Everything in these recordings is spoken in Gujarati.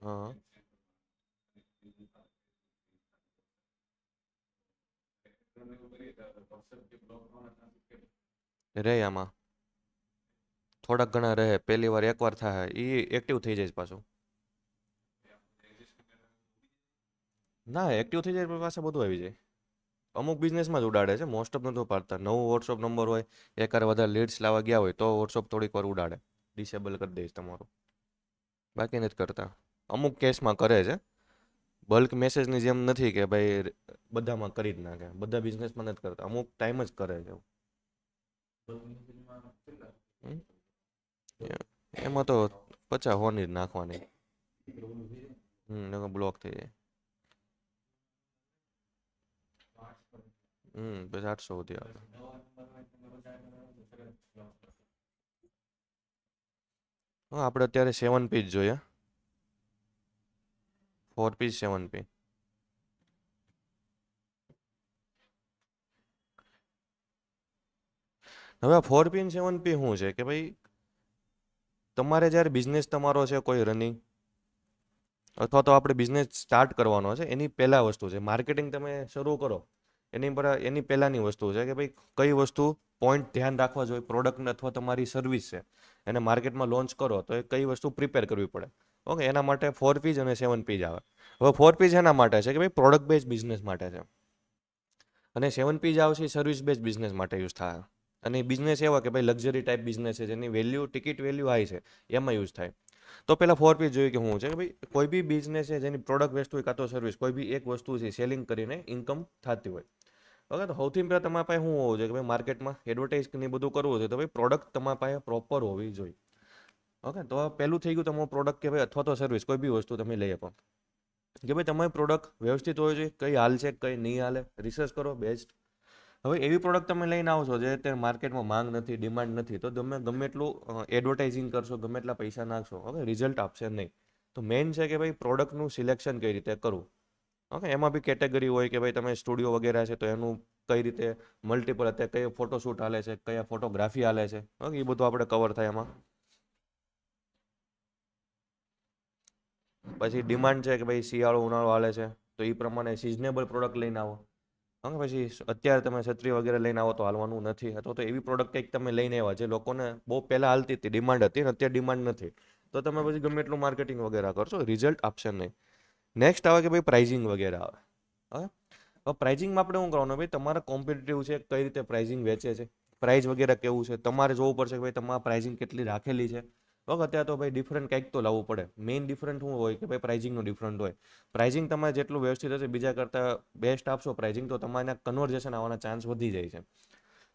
હા રે આમાં થોડાક ઘણા રહે, પહેલી વાર એકવાર થાય એ એક્ટિવ થઈ જાય છે પાછું. ના એક્ટિવ થઈ જાય પાસે બધું આવી જાય. અમુક બિઝનેસમાં જ ઉડાડે છે, મોસ્ટ ઓફ નતું પાડતા. નવું વોટ્સઅપ નંબર હોય, એકારે વધારે લીડ્સ લાવવા ગયા હોય તો વોટ્સઅપ થોડીક વાર ઉડાડે, ડિસેબલ કરી દઈશ તમારું. બાકી નથી કરતા. અમુક કેસમાં કરે છે. બલ્ક મેસેજની જેમ નથી કે ભાઈ બધામાં કરી જ નાખે, બધા બિઝનેસમાં નથી કરતા, અમુક ટાઈમ જ કરે છે. હમ? એમાં તો 50 હોની જ નાખવાની. બ્લોક થઈ જાય. પછી 800 સુધી આવે. હા આપણે અત્યારે 7 પીસ જોઈએ. 4 પીસ 7 પી. હવે 4 પી 7 પી શું છે કે ભાઈ તમારે જ્યારે બિઝનેસ તમારો છે કોઈ રનિંગ, અથવા તો આપણે બિઝનેસ સ્ટાર્ટ કરવાનો છે એની પહેલા વસ્તુ છે માર્કેટિંગ. તમે શરૂ કરો એની પહેલાંની વસ્તુ છે કે ભાઈ કઈ વસ્તુ પોઈન્ટ ધ્યાન રાખવા જોઈએ પ્રોડક્ટને અથવા તમારી સર્વિસ છે એને માર્કેટમાં લોન્ચ કરો તો એ કઈ વસ્તુ પ્રિપેર કરવી પડે. ઓકે, એના માટે 4 પીજ અને 7 પીજ આવે. હવે 4 પીજ એના માટે છે કે ભાઈ પ્રોડક્ટ બેઝ બિઝનેસ માટે છે, અને 7 પીજ આવશે સર્વિસ બેઝ બિઝનેસ માટે યુઝ થાય. અને બિઝનેસ એવા કે ભાઈ લક્ઝરી ટાઈપ બિઝનેસ છે જેની વેલ્યુ ટિકિટ વેલ્યુ હાઈ છે, એમાં યુઝ થાય. તો પહેલાં 4 પીસ જોઈએ કે શું છે કે ભાઈ કોઈ બી બિઝનેસ છે જેની પ્રોડક્ટ બેસ્ટ હોય કાં તો સર્વિસ, કોઈ બી એક વસ્તુ છે સેલિંગ કરીને ઇન્કમ થતી હોય. ઓકે, તો સૌથી પહેલાં તમારા પાસે શું હોવું જોઈએ કે ભાઈ માર્કેટમાં એડવર્ટાઇઝ ને બધું કરવું છે તો ભાઈ પ્રોડક્ટ તમારા પાસે પ્રોપર હોવી જોઈએ. ઓકે, તો પહેલું થઈ ગયું તમારું પ્રોડક્ટ કે ભાઈ અથવા તો સર્વિસ કોઈ બી વસ્તુ તમે લઈ આપો કે ભાઈ તમારી પ્રોડક્ટ વ્યવસ્થિત હોવી જોઈએ, કઈ હાલ છે કઈ નહીં હાલે, રિસર્ચ કરો બેસ્ટ. હવે એવી પ્રોડક્ટ તમે લઈને આવશો જે અત્યારે માર્કેટમાં માંગ નથી, ડિમાન્ડ નથી, તો તમે ગમે એટલું એડવર્ટાઇઝિંગ કરશો, ગમે એટલા પૈસા નાખશો, ઓકે રિઝલ્ટ આપશે નહીં. તો મેઇન છે કે ભાઈ પ્રોડક્ટનું સિલેક્શન કઈ રીતે કરવું. ઓકે, એમાં બી કેટેગરી હોય કે ભાઈ તમે સ્ટુડિયો વગેરે છે તો એનું કઈ રીતે મલ્ટિપલ, અત્યારે કઈ ફોટોશૂટ હાલે છે, કયા ફોટોગ્રાફી હાલે છે, ઓકે એ બધું આપણે કવર થાય એમાં. પછી ડિમાન્ડ છે કે ભાઈ શિયાળો ઉનાળો હાલે છે તો એ પ્રમાણે સિઝનેબલ પ્રોડક્ટ લઈને આવો. હા, પછી અત્યારે તમે છત્રી વગેરે લઈને આવો તો હાલવાનું નથી, અથવા તો એવી પ્રોડક્ટ કંઈક તમે લઈને આવ્યા જે લોકોને બહુ પહેલાં હાલતી હતી, ડિમાન્ડ હતી ને અત્યારે ડિમાન્ડ નથી, તો તમે પછી ગમે એટલું માર્કેટિંગ વગેરે કરશો રિઝલ્ટ આપશે નહીં. નેક્સ્ટ આવે કે ભાઈ પ્રાઇઝિંગ વગેરે આવે. હવે પ્રાઇઝિંગમાં આપણે શું કરવાનું ભાઈ તમારા કોમ્પિટિટિવ છે કઈ રીતે પ્રાઇઝિંગ વેચે છે, પ્રાઇઝ વગેરે કેવું છે તમારે જોવું પડશે કે ભાઈ તમારા પ્રાઇઝિંગ કેટલી રાખેલી છે. ઓકે, અત્યારે તો ભાઈ ડિફરન્ટ કંઈક તો લાવવું પડે. મેઇન ડિફરન્ટ શું હોય કે ભાઈ પ્રાઇઝિંગનો ડિફરન્ટ હોય. પ્રાઇઝિંગ તમારે જેટલું વ્યવસ્થિત હશે બીજા કરતાં બેસ્ટ આપશો પ્રાઇઝિંગ તો તમારે કન્વર્ઝેશન આવવાના ચાન્સ વધી જાય છે.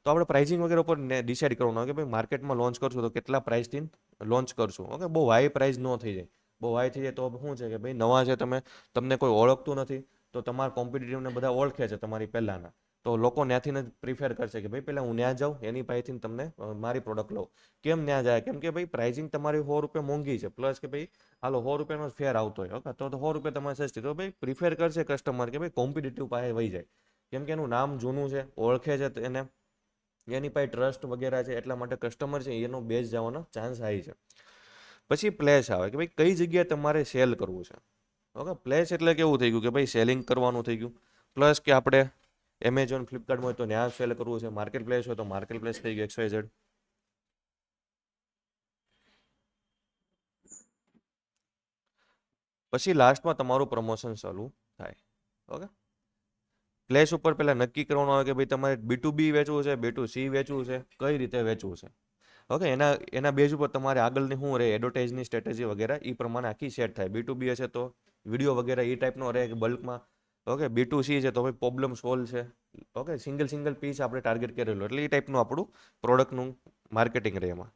તો આપણે પ્રાઇઝિંગ વગેરે ઉપર ડિસાઇડ કરવાનું હોય કે ભાઈ માર્કેટમાં લોન્ચ કરશું તો કેટલા પ્રાઇસથી લોન્ચ કરશું. ઓકે, બહુ હાઈ પ્રાઇસ ન થઈ જાય. બહુ હાઈ થઈ જાય તો શું છે કે ભાઈ નવા છે તમે, તમને કોઈ ઓળખતું નથી, તો તમારા કોમ્પિટિટિવને બધા ઓળખે છે તમારી પહેલાંના, તો લોકો ત્યાંથી જ પ્રિફેર કરશે કે ભાઈ પહેલાં હું ત્યાં જાઉં એની પાસેથી તમને મારી પ્રોડક્ટ લઉં. કેમ ત્યાં જાય? કેમ કે ભાઈ પ્રાઇઝિંગ તમારી 100 રૂપિયા મોંઘી છે, પ્લસ કે ભાઈ હાલો 100 રૂપિયાનો ફેર આવતો હોય, ઓકે તો 100 રૂપિયા તમારે સસ્તી, તો ભાઈ પ્રિફેર કરશે કસ્ટમર કે ભાઈ કોમ્પિટિટિવ પાસે વહી જાય. કેમ કે એનું નામ જૂનું છે, ઓળખે છે એને, એની પાસે ટ્રસ્ટ વગેરે છે, એટલા માટે કસ્ટમર છે એનો બેઝ જવાનો ચાન્સ હાઈ છે. પછી પ્લેસ આવે કે ભાઈ કઈ જગ્યાએ તમારે સેલ કરવું છે. ઓકે, પ્લેસ એટલે કેવું થઈ ગયું કે ભાઈ સેલિંગ કરવાનું થઈ ગયું, પ્લસ કે આપણે એમેઝોન ફ્લિપકાર્ટમાં હોય તો ત્યાં સેલ કરવું છે, માર્કેટ પ્લેસ હોય તો માર્કેટ પ્લેસ થઈ ગયું XYZ. પછી લાસ્ટમાં તમારું પ્રમોશન ચાલુ થાય. ઓકે, પ્લેસ ઉપર પહેલાં નક્કી કરવાનું આવે કે ભાઈ તમારે B2B વેચવું છે, B2C વેચવું છે, કઈ રીતે વેચવું છે. ઓકે, એના એના બેઝ ઉપર તમારે આગળની શું રહે એડવર્ટાઇઝની સ્ટ્રેટેજી વગેરે એ પ્રમાણે આખી સેટ થાય. B2B હશે તો વિડીયો વગેરે એ ટાઈપનો રહે કે બલ્કમાં. ઓકે, B2C છે તો ભાઈ પ્રોબ્લેમ સોલ્વ છે. ઓકે, સિંગલ સિંગલ પીસ આપણે ટાર્ગેટ કરેલું એટલે એ ટાઈપનું આપણું પ્રોડક્ટનું માર્કેટિંગ રહે એમાં.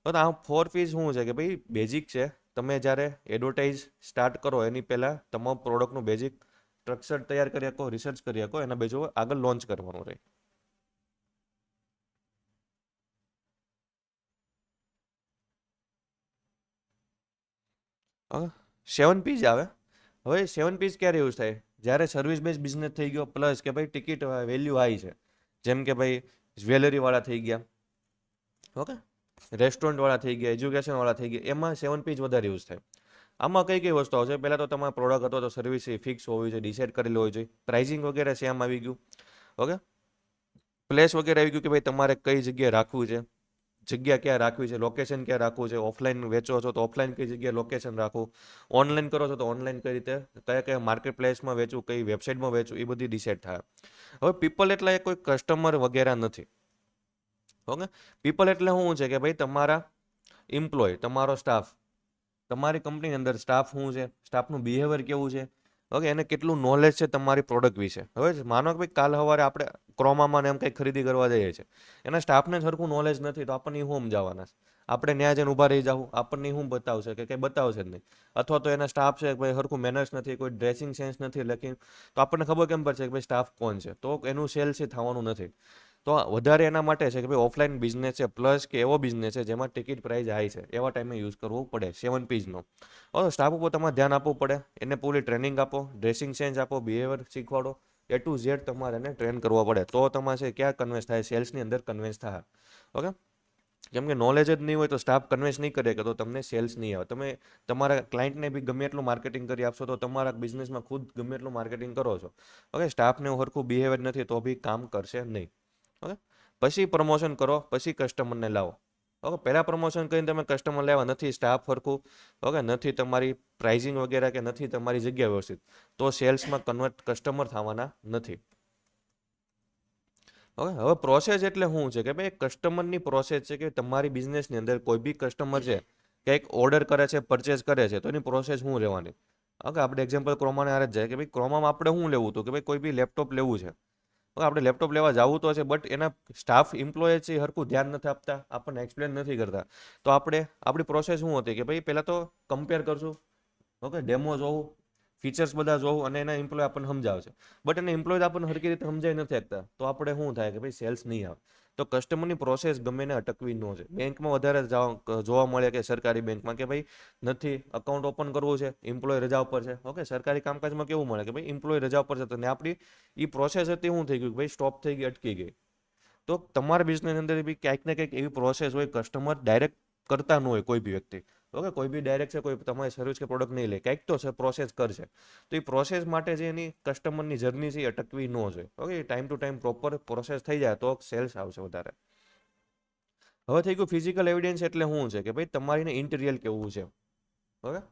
તો આ 4 પીસ શું છે કે ભાઈ બેઝિક છે. તમે જ્યારે એડવર્ટાઇઝ સ્ટાર્ટ કરો એની પહેલાં તમામ પ્રોડક્ટનું બેઝિક સ્ટ્રક્ચર તૈયાર કરી શકો, રિસર્ચ કરી શકો, એના બેઝ આગળ લોન્ચ કરવાનું રહે. 7 પીસ આવે. હવે 7 પીસ ક્યારે યુઝ થાય? જ્યારે સર્વિસ બેઝ બિઝનેસ થઈ ગયો, પ્લસ કે ભાઈ ટિકિટ વેલ્યુ હાઈ છે, જેમ કે ભાઈ જ્વેલરીવાળા થઈ ગયા, ઓકે રેસ્ટોરન્ટવાળા થઈ ગયા, એજ્યુકેશનવાળા થઈ ગયા, એમાં 7 પીસ વધારે યુઝ થાય. આમાં કઈ કઈ વસ્તુ આવશે? પહેલાં તો તમારા પ્રોડક્ટ હતો તો સર્વિસ એ ફિક્સ હોવી જોઈએ, ડિસાઇડ કરેલી હોવી જોઈએ. પ્રાઇઝિંગ વગેરે સેમ આવી ગયું. ઓકે, પ્લેસ વગેરે આવી ગયું કે ભાઈ તમારે કઈ જગ્યાએ રાખવું છે, જગ્યા ક્યાં રાખવી છે, લોકેશન ક્યાં રાખવું છે, ઓફલાઈન વેચો છો તો ઓફલાઈન કઈ જગ્યાએ લોકેશન રાખવું, ઓનલાઈન કરો છો તો ઓનલાઈન કઈ રીતે, કયા કયા માર્કેટ પ્લેસમાં વેચવું, કઈ વેબસાઇટમાં વેચવું, એ બધી ડિસાઇડ થાય. હવે પીપલ એટલે એ કોઈ કસ્ટમર વગેરે નથી. ઓકે, પીપલ એટલે શું છે કે ભાઈ તમારા એમ્પ્લોય, તમારો સ્ટાફ, તમારી કંપનીની અંદર સ્ટાફ શું છે, સ્ટાફનું બિહેવિયર કેવું છે, ઓકે, એને કેટલું નોલેજ છે તમારી પ્રોડક્ટ વિશે. હવે માનો કે ભાઈ કાલ સવારે આપણે ક્રોમામાં એમ કંઈ ખરીદી કરવા જઈએ છીએ, એના સ્ટાફને સરખું નોલેજ નથી તો આપણને શું સમજાવવાના છે? આપણે ન્યા જઈને ઊભા રહી જાવ, આપણને શું બતાવશે કે કંઈ બતાવશે જ નહીં. અથવા તો એના સ્ટાફ છે ભાઈ સરખું મેનર્સ નથી, કોઈ ડ્રેસિંગ સેન્સ નથી, લેકિન તો આપણને ખબર કેમ પડશે કે ભાઈ સ્ટાફ કોણ છે? તો એનું સેલ્સ થવાનું નથી. તો વધારે એના માટે છે કે ભાઈ ઓફલાઈન બિઝનેસ છે, પ્લસ કે એવો બિઝનેસ છે જેમાં ટિકિટ પ્રાઇસ હાઈ છે, એવા ટાઈમે યુઝ કરવું પડે 7Psનો. સ્ટાફ ઉપર તમારે ધ્યાન આપવું પડે, એને પૂરી ટ્રેનિંગ આપો, ડ્રેસિંગ સેન્સ આપો, બિહેવિયર શીખવાડો, A to Z તમારે એને ટ્રેન કરવો પડે. તો તમારે છે ક્યાં કન્વેન્સ થાય? સેલ્સની અંદર કન્વેન્સ થાય. ઓકે, કેમ કે નોલેજ જ નહીં હોય તો સ્ટાફ કન્વેન્સ નહીં કરે કે તો તમને સેલ્સ નહીં આવે. તમે તમારા ક્લાયન્ટને બી ગમે એટલું માર્કેટિંગ કરી આપશો તો તમારા બિઝનેસમાં ખુદ ગમે એટલું માર્કેટિંગ કરો છો, ઓકે, સ્ટાફને સરખું બિહેવિયર નથી તો બી કામ કરશે નહીં. ઓકે, પછી પ્રમોશન કરો, પછી કસ્ટમરને લાવો. ઓકે, પહેલાં પ્રમોશન કરીને તમે કસ્ટમર લેવા નથી, સ્ટાફ સરખું, ઓકે, નથી તમારી પ્રાઇઝિંગ વગેરે કે નથી તમારી જગ્યા વ્યવસ્થિત, તો સેલ્સમાં કન્વર્ટ કસ્ટમર થવાના નથી. ઓકે, હવે પ્રોસેસ એટલે શું છે કે ભાઈ કસ્ટમરની પ્રોસેસ છે કે તમારી બિઝનેસની અંદર કોઈ બી કસ્ટમર છે કંઈક ઓર્ડર કરે છે, પરચેસ કરે છે, તો એની પ્રોસેસ શું રહેવાની? ઓકે, આપણે એક્ઝામ્પલ ક્રોમાને આરે જ જાય કે ભાઈ ક્રોમામાં આપણે શું લેવું હતું કે ભાઈ કોઈ બી લેપટોપ લેવું છે. હવે આપણે લેપટોપ લેવા જવું તો છે, બટ એના સ્ટાફ એમ્પ્લોય છે એ સરખું ધ્યાન નથી આપતા, આપણને એક્સપ્લેન નથી કરતા. તો આપણી પ્રોસેસ શું હતી કે ભાઈ પહેલાં તો કમ્પેર કરશું, ઓકે, ડેમો જોવું, ફીચર્સ બધા જોવું અને એના એમ્પ્લોય આપણને સમજાવશે. બટ એને એમ્પ્લોય આપણને સરખી રીતે સમજાવી નથી શકતા, તો આપણે શું થાય કે ભાઈ સેલ્સ નહીં આવે. તો કસ્ટમરની પ્રોસેસ ગમે એને અટકવી ન છે. બેંકમાં વધારે જોવા મળે કે સરકારી બેંકમાં કે ભાઈ નથી અકાઉન્ટ ઓપન કરવું છે, એમ્પ્લોય રજા ઉપર છે. ઓકે, સરકારી કામકાજમાં કેવું મળે કે ભાઈ એમ્પ્લોય રજા ઉપર છે, તો આપણી એ પ્રોસેસ હતી શું થઈ ગયું ભાઈ સ્ટોપ થઈ ગઈ, અટકી ગઈ. તો તમારા બિઝનેસ અંદર બી ક્યાંક ને ક્યાંક એવી પ્રોસેસ હોય, કસ્ટમર ડાયરેક્ટ કરતા ન હોય કોઈ બી વ્યક્તિ. ઓકે, કોઈ બી ડાયરેક્ટ છે કોઈ તમારી સર્વિસ કે પ્રોડક્ટ નહીં લે, કંઈક તો છે પ્રોસેસ કરશે. તો એ પ્રોસેસ માટે જે એની કસ્ટમરની જર્ની છે એ અટકવી ન જોઈએ. Okay, time to time proper process થઈ જાય તો સેલ્સ આવશે વધારે. હવે થઈ ગયું ફિઝિકલ એવિડન્સ એટલે શું છે કે ભાઈ તમારીને ઇન્ટિરિયર કેવું છે. ઓકે,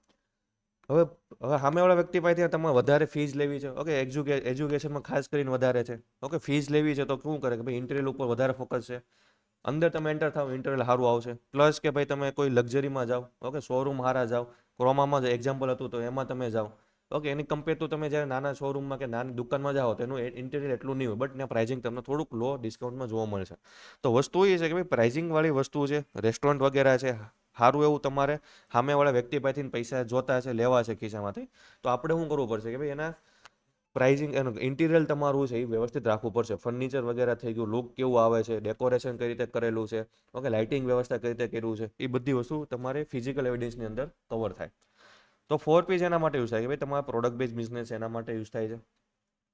હવે હવે સામેવાળા વ્યક્તિ પાસેથી તમારે વધારે ફીસ લેવી છે. ઓકે, એજ્યુકેશનમાં ખાસ કરીને વધારે છે. ઓકે, ફીસ લેવી છે તો શું કરે કે ભાઈ ઇન્ટિરિયર ઉપર વધારે ફોકસ છે. અંદર તમે એન્ટર થાવ ઇન્ટિરિયર સારું આવશે. પ્લસ કે ભાઈ તમે કોઈ લક્ઝરીમાં જાઓ, ઓકે, શોરૂમ હારા જાઓ, ક્રોમામાં જ એક્ઝામ્પલ હતું તો એમાં તમે જાઓ. ઓકે, એની કમ્પેર તો તમે જ્યારે નાના શોરૂમમાં કે નાની દુકાનમાં જાઓ તો એનું ઇન્ટિરિયર એટલું નહીં હોય, બટ ત્યાં પ્રાઇઝિંગ તમને થોડુંક લો ડિસ્કાઉન્ટમાં જોવા મળશે. તો વસ્તુ એ છે કે ભાઈ પ્રાઇઝિંગવાળી વસ્તુ છે, રેસ્ટોરન્ટ વગેરે છે, સારું એવું તમારે સામેવાળા વ્યક્તિ પાસેથી પૈસા જોતા છે, લેવા છે ખિસ્સામાંથી, તો આપણે શું કરવું પડશે કે ભાઈ એના પ્રાઇઝિંગ એનું ઇન્ટિરિયર તમારું છે એ વ્યવસ્થિત રાખવું પડશે. ફર્નિચર વગેરે થઈ ગયું, લુક કેવું આવે છે, ડેકોરેશન કઈ રીતે કરેલું છે, ઓકે, લાઇટિંગ વ્યવસ્થા કઈ રીતે કર્યું છે, એ બધી વસ્તુ તમારે ફિઝિકલ એવિડન્સની અંદર કવર થાય. તો 4P એના માટે યુઝ થાય કે ભાઈ તમારા પ્રોડક્ટ બેઝ બિઝનેસ એના માટે યુઝ થાય છે.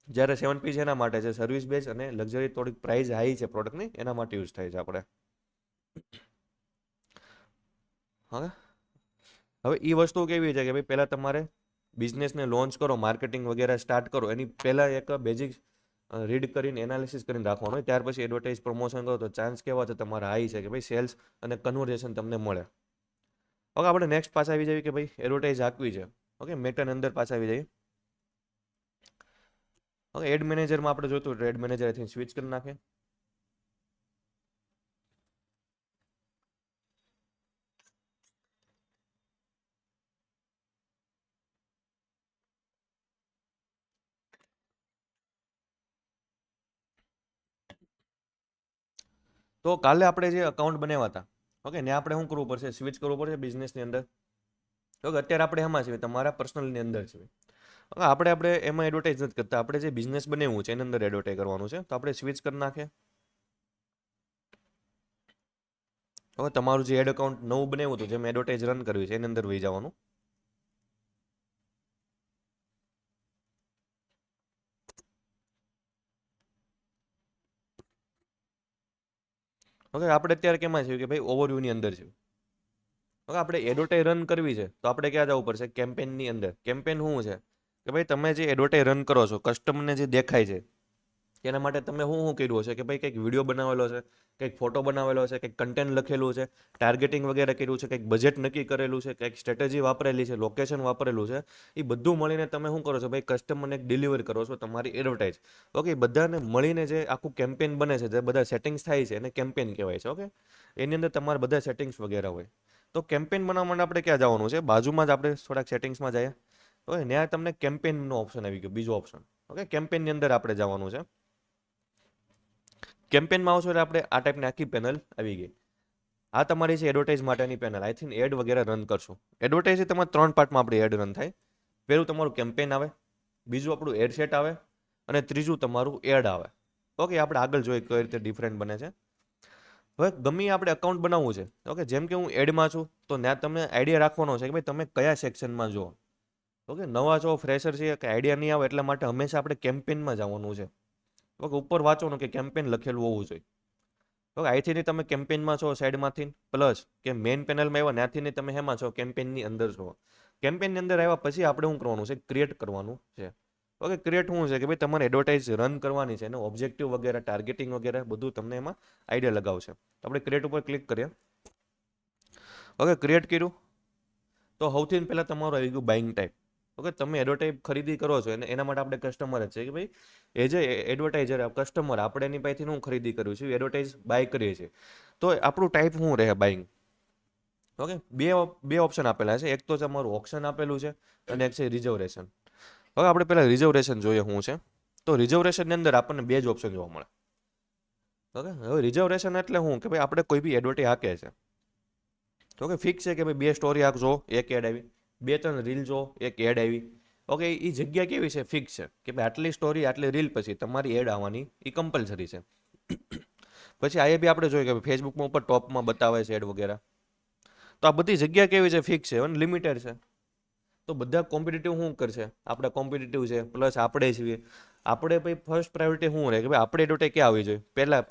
જ્યારે 7P એના માટે છે સર્વિસ બેઝ અને લક્ઝરી થોડીક પ્રાઇસ હાઈ છે પ્રોડક્ટની, એના માટે યુઝ થાય છે આપણે. હવે હવે એ વસ્તુ કેવી છે કે ભાઈ પહેલાં તમારે બિઝનેસને લોન્ચ કરો, માર્કેટિંગ વગેરે સ્ટાર્ટ કરો, એની પહેલાં એક બેઝિક રીડ કરીને એનાલિસિસ કરીને રાખવાનું હોય. ત્યાર પછી એડવર્ટાઇઝ પ્રમોશન કરો તો ચાન્સ કેવા છે તમારા હાઈ છે કે ભાઈ સેલ્સ અને કન્વર્ઝેશન તમને મળે. ઓકે, આપણે નેક્સ્ટ પાછા આવી જઈએ કે ભાઈ એડવર્ટાઇઝ આપવી છે. ઓકે, મેટાની અંદર પાછા આવી જઈએ. ઓકે, એડ મેનેજરમાં આપણે જોઈતું એડ મેનેજર અહીંથી સ્વિચ કરી નાખે. તો કાલે આપણે જે અકાઉન્ટ બનાવ્યા હતા, ઓકે, ને આપણે શું કરવું પડશે? સ્વિચ કરવું પડશે બિઝનેસની અંદર. ઓકે, અત્યારે આપણે એમાં છીએ, તમારા પર્સનલની અંદર છે. ઓકે, આપણે એમાં એડવર્ટાઇઝ નથી કરતા, આપણે જે બિઝનેસ બનાવ્યું છે એની અંદર એડવર્ટાઇઝ કરવાનું છે. તો આપણે સ્વિચ કરી નાખીએ. હવે તમારું જે એડ અકાઉન્ટ નવું બનાવ્યું હતું, જેમ એડવર્ટાઇઝ રન કરવી છે એની અંદર વહી જવાનું. ઓકે, આપણે અત્યારે કેમાં છીએ કે ભાઈ ઓવરવ્યુની અંદર છે. હવે આપણે એડવર્ટાઈઝ રન કરવી છે તો આપણે ક્યાં જવું પડશે? કેમ્પેનની અંદર. કેમ્પેન શું છે કે ભાઈ તમે જે એડવર્ટાઈઝ રન કરો છો, કસ્ટમરને જે દેખાય છે એના માટે તમે શું કર્યું હશે કે ભાઈ કંઈક વિડીયો બનાવેલો છે, કંઈક ફોટો બનાવેલો છે, કંઈક કન્ટેન્ટ લખેલું છે, ટાર્ગેટિંગ વગેરે કર્યું છે, કંઈક બજેટ નક્કી કરેલું છે, કંઈક સ્ટ્રેટેજી વાપરેલી છે, લોકેશન વાપરેલું છે. એ બધું મળીને તમે શું કરો છો ભાઈ? કસ્ટમરને એક ડિલિવર કરો છો તમારી એડવર્ટાઈઝ. ઓકે, બધાને મળીને જે આખું કેમ્પેન બને છે, જે બધા સેટિંગ્સ થાય છે એને કેમ્પેન કહેવાય છે. ઓકે, એની અંદર તમારા બધા સેટિંગ્સ વગેરે હોય. તો કેમ્પેન બનાવવા માટે આપણે ક્યાં જવાનું છે? બાજુમાં જ આપણે થોડાક સેટિંગ્સમાં જઈએ. ઓકે, ત્યાં તમને કેમ્પેનનો ઓપ્શન આવી ગયો, બીજો ઓપ્શન. ઓકે, કેમ્પેનની અંદર આપણે જવાનું છે. કેમ્પેનમાં આવશો એટલે આપણે આ ટાઈપની આખી પેનલ આવી ગઈ. આ તમારી છે એડવર્ટાઇઝ માટેની પેનલ. આઈ થિંક એડ વગેરે રન કરશું. એડવર્ટાઇઝ તમારે 3 પાર્ટમાં આપણી એડ રન થાય. પહેલું તમારું કેમ્પેન આવે, બીજું આપણું એડ સેટ આવે, અને ત્રીજું તમારું એડ આવે. ઓકે, આપણે આગળ જોઈએ કઈ રીતે ડિફરન્ટ બને છે. હવે ગમે આપણે અકાઉન્ટ બનાવવું છે. ઓકે, જેમ કે હું એડમાં છું તો ત્યાં તમને આઈડિયા રાખવાનો છે કે ભાઈ તમે કયા સેક્શનમાં જુઓ. ઓકે, નવા છો, ફ્રેશર છે, કે આઈડિયા નહીં આવે એટલા માટે હંમેશા આપણે કેમ્પેનમાં જવાનું છે. ઓકે, ઉપર વાંચવાનું કે કેમ્પેન લખેલું હોવું જોઈએ. ઓકે, અહીંથી તમે કેમ્પેનમાં છો સાઈડમાંથી, પ્લસ કે મેઇન પેનલમાં આવ્યા ત્યાંથી તમે હેમાં છો? કેમ્પેનની અંદર છો. કેમ્પેનની અંદર આવ્યા પછી આપણે શું કરવાનું છે? ક્રિએટ કરવાનું છે. ઓકે, ક્રિએટ શું છે કે ભાઈ તમારે એડવર્ટાઇઝ રન કરવાની છે, એનો ઓબ્જેક્ટિવ વગેરે, ટાર્ગેટિંગ વગેરે બધું તમને એમાં આઈડિયા લગાવશે. આપણે ક્રિએટ ઉપર ક્લિક કરીએ. ઓકે, ક્રિએટ કર્યું તો સૌથી પહેલાં તમારું આવી ગયું બાઇંગ ટાઈપ. ઓકે, તમે એડવર્ટાઇઝ ખરીદી કરો છો એના માટે આપણે કસ્ટમર જ છે કે ભાઈ એ જે એડવર્ટાઇઝર કસ્ટમર આપણે એની પાસેથી હું ખરીદી કરું છું, એડવર્ટાઇઝ બાય કરીએ છીએ. તો આપણું ટાઈપ શું રહે બાઇંગ? ઓકે, બે ઓપ્શન આપેલા છે. એક તો તમારું ઓપ્શન આપેલું છે અને એક છે રિઝર્વેશન. હવે આપણે પહેલાં રિઝર્વેશન જોઈએ શું છે. તો રિઝર્વેશનની અંદર આપણને બે જ ઓપ્શન જોવા મળે. ઓકે, હવે રિઝર્વેશન એટલે શું કે ભાઈ આપણે કોઈ બી એડવર્ટાઇઝ હાકે છે. ઓકે, ફિક્સ છે કે ભાઈ 2 સ્ટોરી આપજો, એક એડ આવી, 2-3 રીલ જો, એક એડ આવી. ઓકે, એ જગ્યા કેવી છે? ફિક્સ છે કે ભાઈ આટલી સ્ટોરી, આટલી રીલ પછી તમારી એડ આવવાની એ કમ્પલસરી છે. પછી આ બી આપણે જોઈએ કે ફેસબુકમાં ઉપર ટોપમાં બતાવે છે એડ વગેરે. તો આ બધી જગ્યા કેવી છે? ફિક્સ છે અને લિમિટેડ છે. તો બધા કોમ્પિટિટિવ શું કરશે? આપણે કોમ્પિટિટિવ છે, પ્લસ આપણે છીએ. આપણે ભાઈ ફર્સ્ટ પ્રાયોરિટી શું રહે કે ભાઈ આપણે એડવર્ટાઇઝ ક્યાં આવી જોઈએ? પહેલાં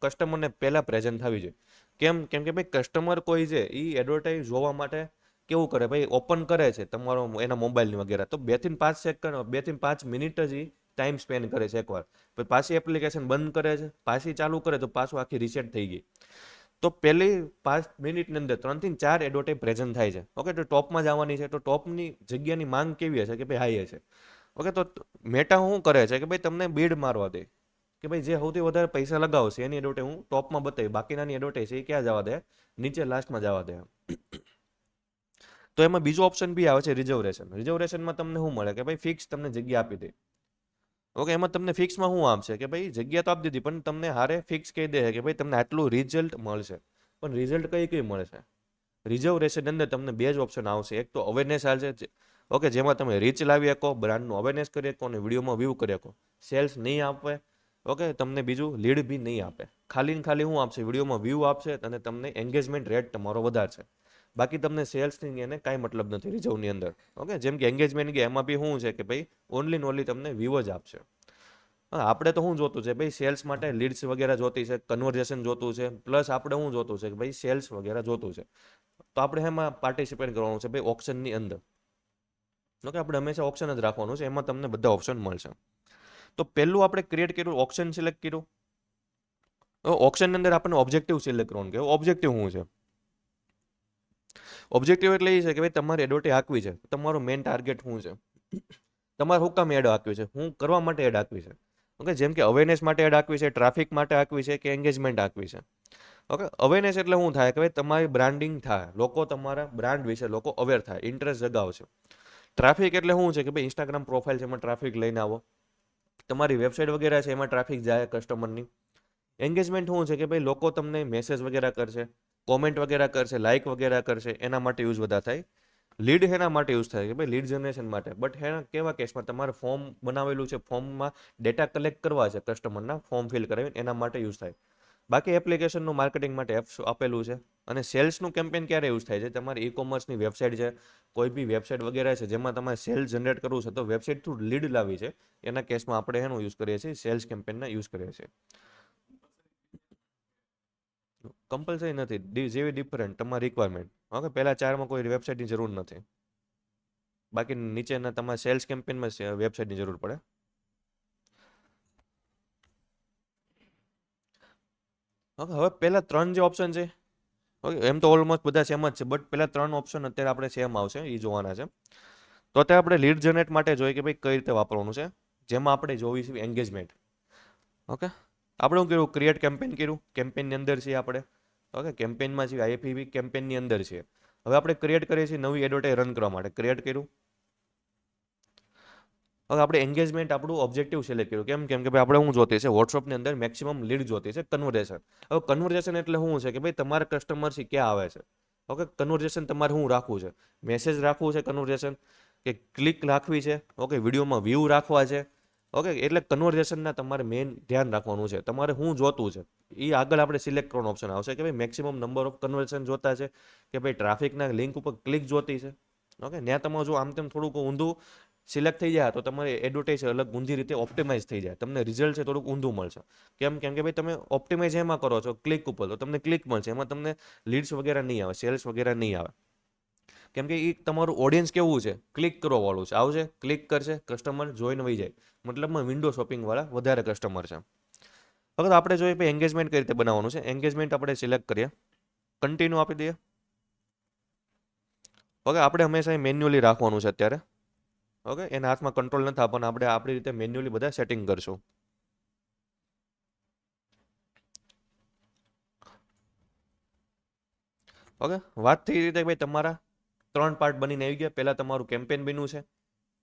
કસ્ટમરને પહેલાં પ્રેઝન્ટ થવી જોઈએ. કેમ? કેમ કે ભાઈ કસ્ટમર કોઈ છે એ એડવર્ટાઇઝ જોવા માટે કેવું કરે ભાઈ? ઓપન કરે છે તમારો એના મોબાઈલની વગેરે, તો 2 થી 5 સેકન્ડ, 2 થી 5 મિનિટ જ ટાઈમ સ્પેન્ડ કરે છે એકવાર. પછી પાછી એપ્લિકેશન બંધ કરે છે, પાછી ચાલુ કરે તો પાછું આખી રીસેટ થઈ ગઈ. તો પહેલી 5 મિનિટની અંદર 3 થી 4 એડવર્ટાઇઝ પ્રેઝન્ટ થાય છે. ઓકે, તો ટોપમાં જવાની છે. તો ટોપની જગ્યાની માંગ કેવી હશે કે ભાઈ હાઈ હશે. ઓકે, તો મેટા શું કરે છે કે ભાઈ તમને બીડ મારવા દે કે ભાઈ જે સૌથી વધારે પૈસા લગાવશે એની એડવર્ટાઇઝ હું ટોપમાં બતાવી, બાકીનાની એડવર્ટાઇઝ એ ક્યાં જવા દે? નીચે લાસ્ટમાં જવા દે. તો એમાં બીજો ઓપ્શન બી આવે છે રિઝર્વેશન. રિઝર્વેશનમાં તમને શું મળે કે ભાઈ ફિક્સ તમને જગ્યા આપી દે. ઓકે, એમાં તમને ફિક્સમાં શું આપશે કે ભાઈ જગ્યા તો આપી દીધી પણ તમને હારે ફિક્સ કહી દે કે ભાઈ તમને આટલું રિઝલ્ટ મળશે. પણ રિઝલ્ટ કઈ મળશે? રિઝર્વેશન અંદર તમને બે જ ઓપ્શન આવશે. એક તો અવેરનેસ આવશે. ઓકે, જેમાં તમે રીચ લાવી શકો, બ્રાન્ડનું અવેરનેસ કરી શકો અને વિડીયોમાં વ્યૂ કરી શકો. સેલ્સ નહીં આપે. ઓકે, તમને બીજું લીડ બી નહીં આપે. ખાલી ને ખાલી શું આપશે? વિડીયોમાં વ્યૂ આપશે અને તમને એન્ગેજમેન્ટ રેટ તમારો વધારશે. બાકી તમને સેલ્સની એને કાંઈ મતલબ નથી રિઝર્વની અંદર. ઓકે, જેમ કે એન્ગેજમેન્ટ કે એમાં બી શું છે કે ભાઈ ઓનલી ને ઓનલી તમને વ્યૂ જ આપશે. આપણે તો શું જોતું છે ભાઈ? સેલ્સ માટે લીડ્સ વગેરે જોતી છે, કન્વર્ઝેશન જોતું છે, પ્લસ આપણે શું જોતું છે કે ભાઈ સેલ્સ વગેરે જોતું છે. તો આપણે એમાં પાર્ટિસિપેટ કરવાનું છે ભાઈ ઓપ્શનની અંદર. ઓકે, આપણે હંમેશા ઓપ્શન જ રાખવાનું છે, એમાં તમને બધા ઓપ્શન મળશે. તો પહેલું આપણે ક્રિએટ કર્યું, ઓપ્શન સિલેક્ટ કર્યું. ઓપ્શનની અંદર આપણને ઓબ્જેક્ટિવ સિલેક્ટ કરવાનું કે ઓબ્જેક્ટિવ શું છે? ઓબ્જેક્ટિવ એટલે એ છે કે ભાઈ તમારે એડવર્ટાઇઝ હાંકવી છે. તમારો મેઇન ટાર્ગેટ શું છે? તમારે શું કામ એડ હાંકવી છે? શું કરવા માટે એડ હાંકવી છે? ઓકે, જેમ કે અવેરનેસ માટે એડ હાંકવી છે, ટ્રાફિક માટે હાંકવી છે, કે એન્ગેજમેન્ટ હાંકવી છે. ઓકે, અવેરનેસ એટલે શું થાય કે ભાઈ તમારી બ્રાન્ડિંગ થાય, લોકો તમારા બ્રાન્ડ વિશે લોકો અવેર થાય, ઇન્ટરેસ્ટ જગાવશે. ટ્રાફિક એટલે શું છે કે ભાઈ ઇન્સ્ટાગ્રામ પ્રોફાઇલ છે એમાં ટ્રાફિક લઈને આવો, તમારી વેબસાઇટ વગેરે છે એમાં ટ્રાફિક જાય કસ્ટમરની. એન્ગેજમેન્ટ શું છે કે ભાઈ લોકો તમને મેસેજ વગેરે કરશે, કોમેન્ટ વગેરે કરશે, લાઇક વગેરે કરશે, એના માટે યુઝ વધારે થાય. લીડ એના માટે યુઝ થાય કે ભાઈ લીડ જનરેશન માટે. બટ એના કેવા કેસમાં તમારે ફોર્મ બનાવેલું છે, ફોર્મમાં ડેટા કલેક્ટ કરવા છે કસ્ટમરના, ફોર્મ ફિલ કરાવીને એના માટે યુઝ થાય. બાકી એપ્લિકેશનનું માર્કેટિંગ માટે એપ્સ આપેલું છે. અને સેલ્સનું કેમ્પેન ક્યારે યુઝ થાય છે? તમારી ઈ કોમર્સની વેબસાઇટ છે, કોઈ બી વેબસાઇટ વગેરે છે જેમાં તમારે સેલ્સ જનરેટ કરવું છે, તો વેબસાઇટ થ્રુ લીડ લાવી છે, એના કેસમાં આપણે એનો યુઝ કરીએ છીએ, સેલ્સ કેમ્પેનના યુઝ કરીએ છીએ. કમ્પલસરી નથી, જેવી ડિફરન્ટ તમારી રિક્વાયરમેન્ટ. ઓકે, પહેલા ચારમાં કોઈ વેબસાઇટની જરૂર નથી, બાકી નીચેના તમારે સેલ્સ કેમ્પેનમાં વેબસાઇટની જરૂર પડે. ઓકે, હવે પહેલા 3 જે ઓપ્શન છે, ઓકે, એમ તો ઓલમોસ્ટ બધા સેમ જ છે, બટ પહેલા 3 ઓપ્શન અત્યારે આપણે સેમ આવશે એ જોવાના છે. તો અત્યારે આપણે લીડ જનરેટ માટે જોઈએ કે ભાઈ કઈ રીતે વાપરવાનું છે, જેમાં આપણે જોવી છે એન્ગેજમેન્ટ. ઓકે, આપણે શું કર્યું, ક્રિએટ કેમ્પેન કર્યું, કેમ્પેનની અંદર છીએ આપણે. ઓકે, કેમ્પેનમાં છીએ, આઈએફબી કેમ્પેનની અંદર છીએ. હવે આપણે ક્રિએટ કરીએ છીએ નવી એડવર્ટાઇઝ રન કરવા માટે, ક્રિએટ કર્યું. હવે આપણે એન્ગેજમેન્ટ આપણું ઓબ્જેક્ટિવ સિલેક્ટ કર્યું. કેમ કે ભાઈ આપણે શું જોતી છે, વોટ્સઅપની અંદર મેક્સિમમ લીડ જોતી છે, કન્વર્ઝેશન. હવે કન્વર્ઝેશન એટલે શું છે કે ભાઈ તમારા કસ્ટમર છે ક્યાં આવે છે. ઓકે, કન્વર્ઝેશન તમારે શું રાખવું છે, મેસેજ રાખવું છે કન્વર્ઝેશન, કે ક્લિક રાખવી છે, ઓકે, વિડીયોમાં વ્યૂ રાખવા છે. ઓકે, એટલે કન્વર્ઝેશનના તમારે મેઇન ધ્યાન રાખવાનું છે, તમારે શું જોતું છે એ આગળ આપણે સિલેક્ટ કરવાનો ઓપ્શન આવશે કે ભાઈ મેક્સિમમ નંબર ઓફ કન્વર્ઝેશન જોતા છે, કે ભાઈ ટ્રાફિકના લિંક ઉપર ક્લિક જોતી છે. ઓકે, ત્યાં તમારે જો આમ તેમ થોડુંક ઊંધું સિલેક્ટ થઈ જાય તો તમારે એડવર્ટાઇઝ અલગ ઊંધી રીતે ઓપ્ટિમાઇઝ થઈ જાય, તમને રિઝલ્ટ છે થોડુંક ઊંધું મળશે. કેમ કે ભાઈ તમે ઓપ્ટિમાઇઝ એમાં કરો છો ક્લિક ઉપર, તો તમને ક્લિક મળશે, એમાં તમને લીડ્સ વગેરે નહીં આવે, સેલ્સ વગેરે નહીં આવે. કેમ કે એ તમારું ઓડિયન્સ કેવું છે, ક્લિક કરવા વાળું છે, આવશે ક્લિક કરશે, કસ્ટમર જોઈને વહી જાય, મતલબમાં વિન્ડો શોપિંગ વાળા વધારે કસ્ટમર છે. હવે તો આપણે જોઈએ એન્ગેજમેન્ટ કઈ રીતે બનાવવાનું છે. એન્ગેજમેન્ટ આપણે સિલેક્ટ કરીએ, કન્ટિન્યુ આપી દઈએ. ઓકે, આપણે હંમેશા મેન્યુઅલી રાખવાનું છે અત્યારે. ઓકે, એના હાથમાં કંટ્રોલ નથી આપવાનો, આપણે આપણી રીતે મેન્યુઅલી બધા સેટિંગ કરશું. ઓકે, વાત થઈ રીતે ભાઈ તમારા 3 પાર્ટ બનીને આવી ગયા. પહેલા તમારું કેમ્પેન બન્યું છે,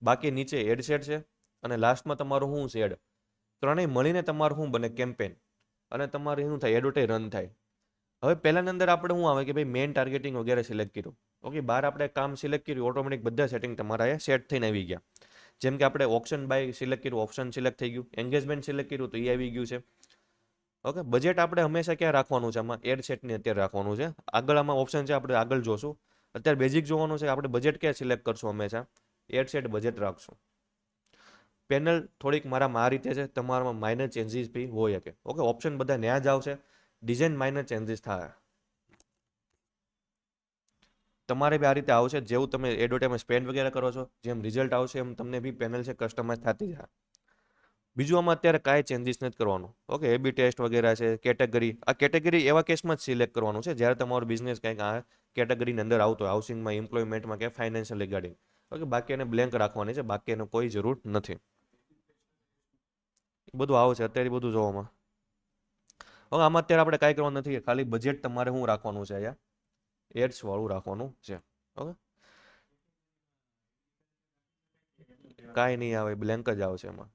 બાકી નીચે એડ સેટ છે, અને લાસ્ટમાં તમારું શું છે એડ. ત્રણેય મળીને તમારું શું બને, કેમ્પેન. અને તમારે શું થાય, એડવર્ટાઇઝ રન થાય. હવે પહેલાની અંદર આપણે શું આવે કે ભાઈ મેઇન ટાર્ગેટિંગ વગેરે સિલેક્ટ કર્યું. ઓકે, બહાર આપણે કામ સિલેક્ટ કર્યું, ઓટોમેટિક બધા સેટિંગ તમારા એ સેટ થઈને આવી ગયા. જેમ કે આપણે ઓપ્શન બાય સિલેક્ટ કર્યું, ઓપ્શન સિલેક્ટ થઈ ગયું, એન્ગેજમેન્ટ સિલેક્ટ કર્યું તો એ આવી ગયું છે. ઓકે, બજેટ આપણે હંમેશા ક્યાં રાખવાનું છે, આમાં એડ સેટની અત્યારે રાખવાનું છે. આગળ આમાં ઓપ્શન છે, આપણે આગળ જોશું. અત્યારે બેઝિક જોવાનું છે, આપણે બજેટ ક્યાં સિલેક્ટ કરશું, હંમેશા એડ સેટ બજેટ રાખશું. પેનલ થોડીક મારામાં આ રીતે છે, તમારામાં માઇનર ચેન્જીસ બી હોય શકે. ઓકે, ઓપ્શન બધા ન્યા જ આવશે, ડિઝાઇન માઇનર ચેન્જીસ થાય. તમારે બી આ રીતે આવશે, જેવું તમે એડવર્ટાઇઝમાં સ્પેન્ડ વગેરે કરો છો, જેમ રિઝલ્ટ આવશે એમ તમને બી પેનલ છે કસ્ટમાઇઝ થતી જાય. બીજું આમાં અત્યારે કાંઈ ચેન્જીસ નથી કરવાનું. ઓકે, એબી ટેસ્ટ વગેરે છે, કેટેગરી. આ કેટેગરી એવા કેસમાં જ સિલેક્ટ કરવાનું છે જ્યારે તમારો બિઝનેસ કંઈક આ કેટેગરીની અંદર આવતો હોય, હાઉસિંગમાં, એમ્પ્લોયમેન્ટમાં કે ફાઇનાન્શિયલ રિગાર્ડિંગ. ઓકે, બાકી એને બ્લેન્ક રાખવાની છે, બાકી એને કોઈ જરૂર નથી. બધું આવશે અત્યારે બધું જોવામાં. હવે આમાં અત્યારે આપણે કાંઈ કરવાનું નથી, ખાલી બજેટ તમારે શું રાખવાનું છે, અહીંયા એડ્સ વાળું રાખવાનું છે. ઓકે, કાંઈ નહીં આવે, બ્લેન્ક જ આવશે એમાં.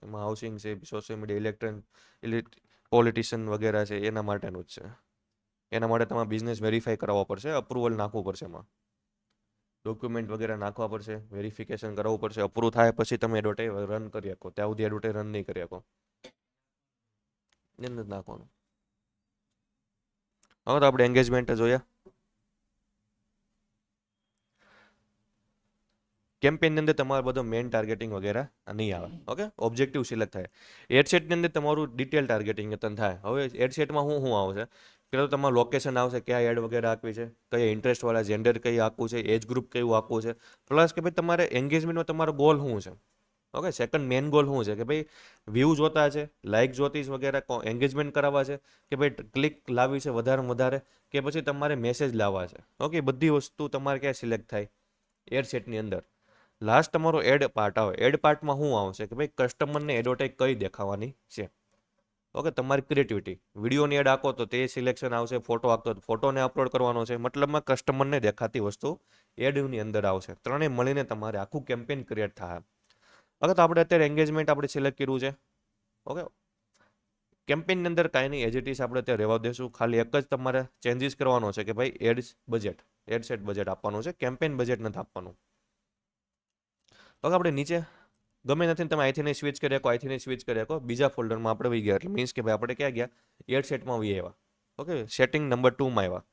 એમાં હાઉસિંગ છે, સોશિયલ મીડિયા, પોલિટિશિયન વગેરે છે, એના માટેનું જ છે. એના માટે તમારે બિઝનેસ વેરીફાઈ કરાવવો પડશે, અપ્રુવલ નાખવું પડશે, એમાં ડોક્યુમેન્ટ વગેરે નાખવા પડશે, વેરિફિકેશન કરાવવું પડશે, અપ્રૂવ થાય પછી તમે એડવર્ટાઇઝ રન કરી શકો. ત્યાં સુધી એડવર્ટાઇઝ રન નહીં કરી શકો, એને જ નાખવાનું. હવે તો આપણે એન્ગેજમેન્ટ જોયા. કેમ્પેનની અંદર તમારો બધો મેઇન ટાર્ગેટિંગ વગેરે નહીં આવે. ઓકે, ઓબ્જેક્ટિવ સિલેક્ટ થાય. એડસેટની અંદર તમારું ડિટેલ ટાર્ગેટિંગ થાય. હવે એડસેટમાં શું આવશે, પેલો તમારું લોકેશન આવશે, ક્યાં એડ વગેરે આપવી છે, કયા ઇન્ટરેસ્ટવાળા, જેન્ડર કઈ આપવું છે, એજ ગ્રુપ કયું આપવું છે, પ્લસ કે ભાઈ તમારે એન્ગેજમેન્ટમાં તમારો ગોલ શું છે. ઓકે, સેકન્ડ મેઇન ગોલ શું છે, કે ભાઈ વ્યૂ જોતા છે, લાઇક જોતી વગેરે, એન્ગેજમેન્ટ કરાવવા છે, કે ભાઈ ક્લિક લાવવી છે વધારે વધારે, કે પછી તમારે મેસેજ લાવવા છે. ઓકે, બધી વસ્તુ તમારે ક્યાં સિલેક્ટ થાય, એડસેટની અંદર. લાસ્ટ તમારો એડ પાર્ટ આવે. એડ પાર્ટમાં શું આવશે કે ભાઈ કસ્ટમરને એડવર્ટાઇઝ કઈ દેખાવાની છે. ઓકે, તમારી ક્રિએટિવિટી, વિડીયોની એડ આખો તો તે સિલેક્શન આવશે, ફોટો આપતો તો ફોટોને અપલોડ કરવાનો છે, મતલબમાં કસ્ટમરને દેખાતી વસ્તુ એડની અંદર આવશે. ત્રણેય મળીને તમારે આખું કેમ્પેન ક્રિએટ થાય. ઓકે, તો આપણે અત્યારે એન્ગેજમેન્ટ આપણે સિલેક્ટ કર્યું છે. ઓકે, કેમ્પેનની અંદર કાંઈ નહીં, એઝ ઇટ ઇઝ આપણે અત્યારે રહેવા દેશું. ખાલી એક જ તમારે ચેન્જીસ કરવાનો છે કે ભાઈ એડ સેટ બજેટ આપવાનું છે, કેમ્પેન બજેટ નથી આપવાનું. ઓકે, આપણે નીચે ગમે નથી તમે અહીંથી નહીં સ્વિચ કરી શકો, અહીંથી નહીં સ્વિચ કરી શકો, બીજા ફોલ્ડરમાં આપણે વહી ગયા. એટલે મીન્સ કે ભાઈ આપણે ક્યાં ગયા, એડ સેટમાં વહી આવ્યા. ઓકે, સેટિંગ નંબર 2માં આવ્યા.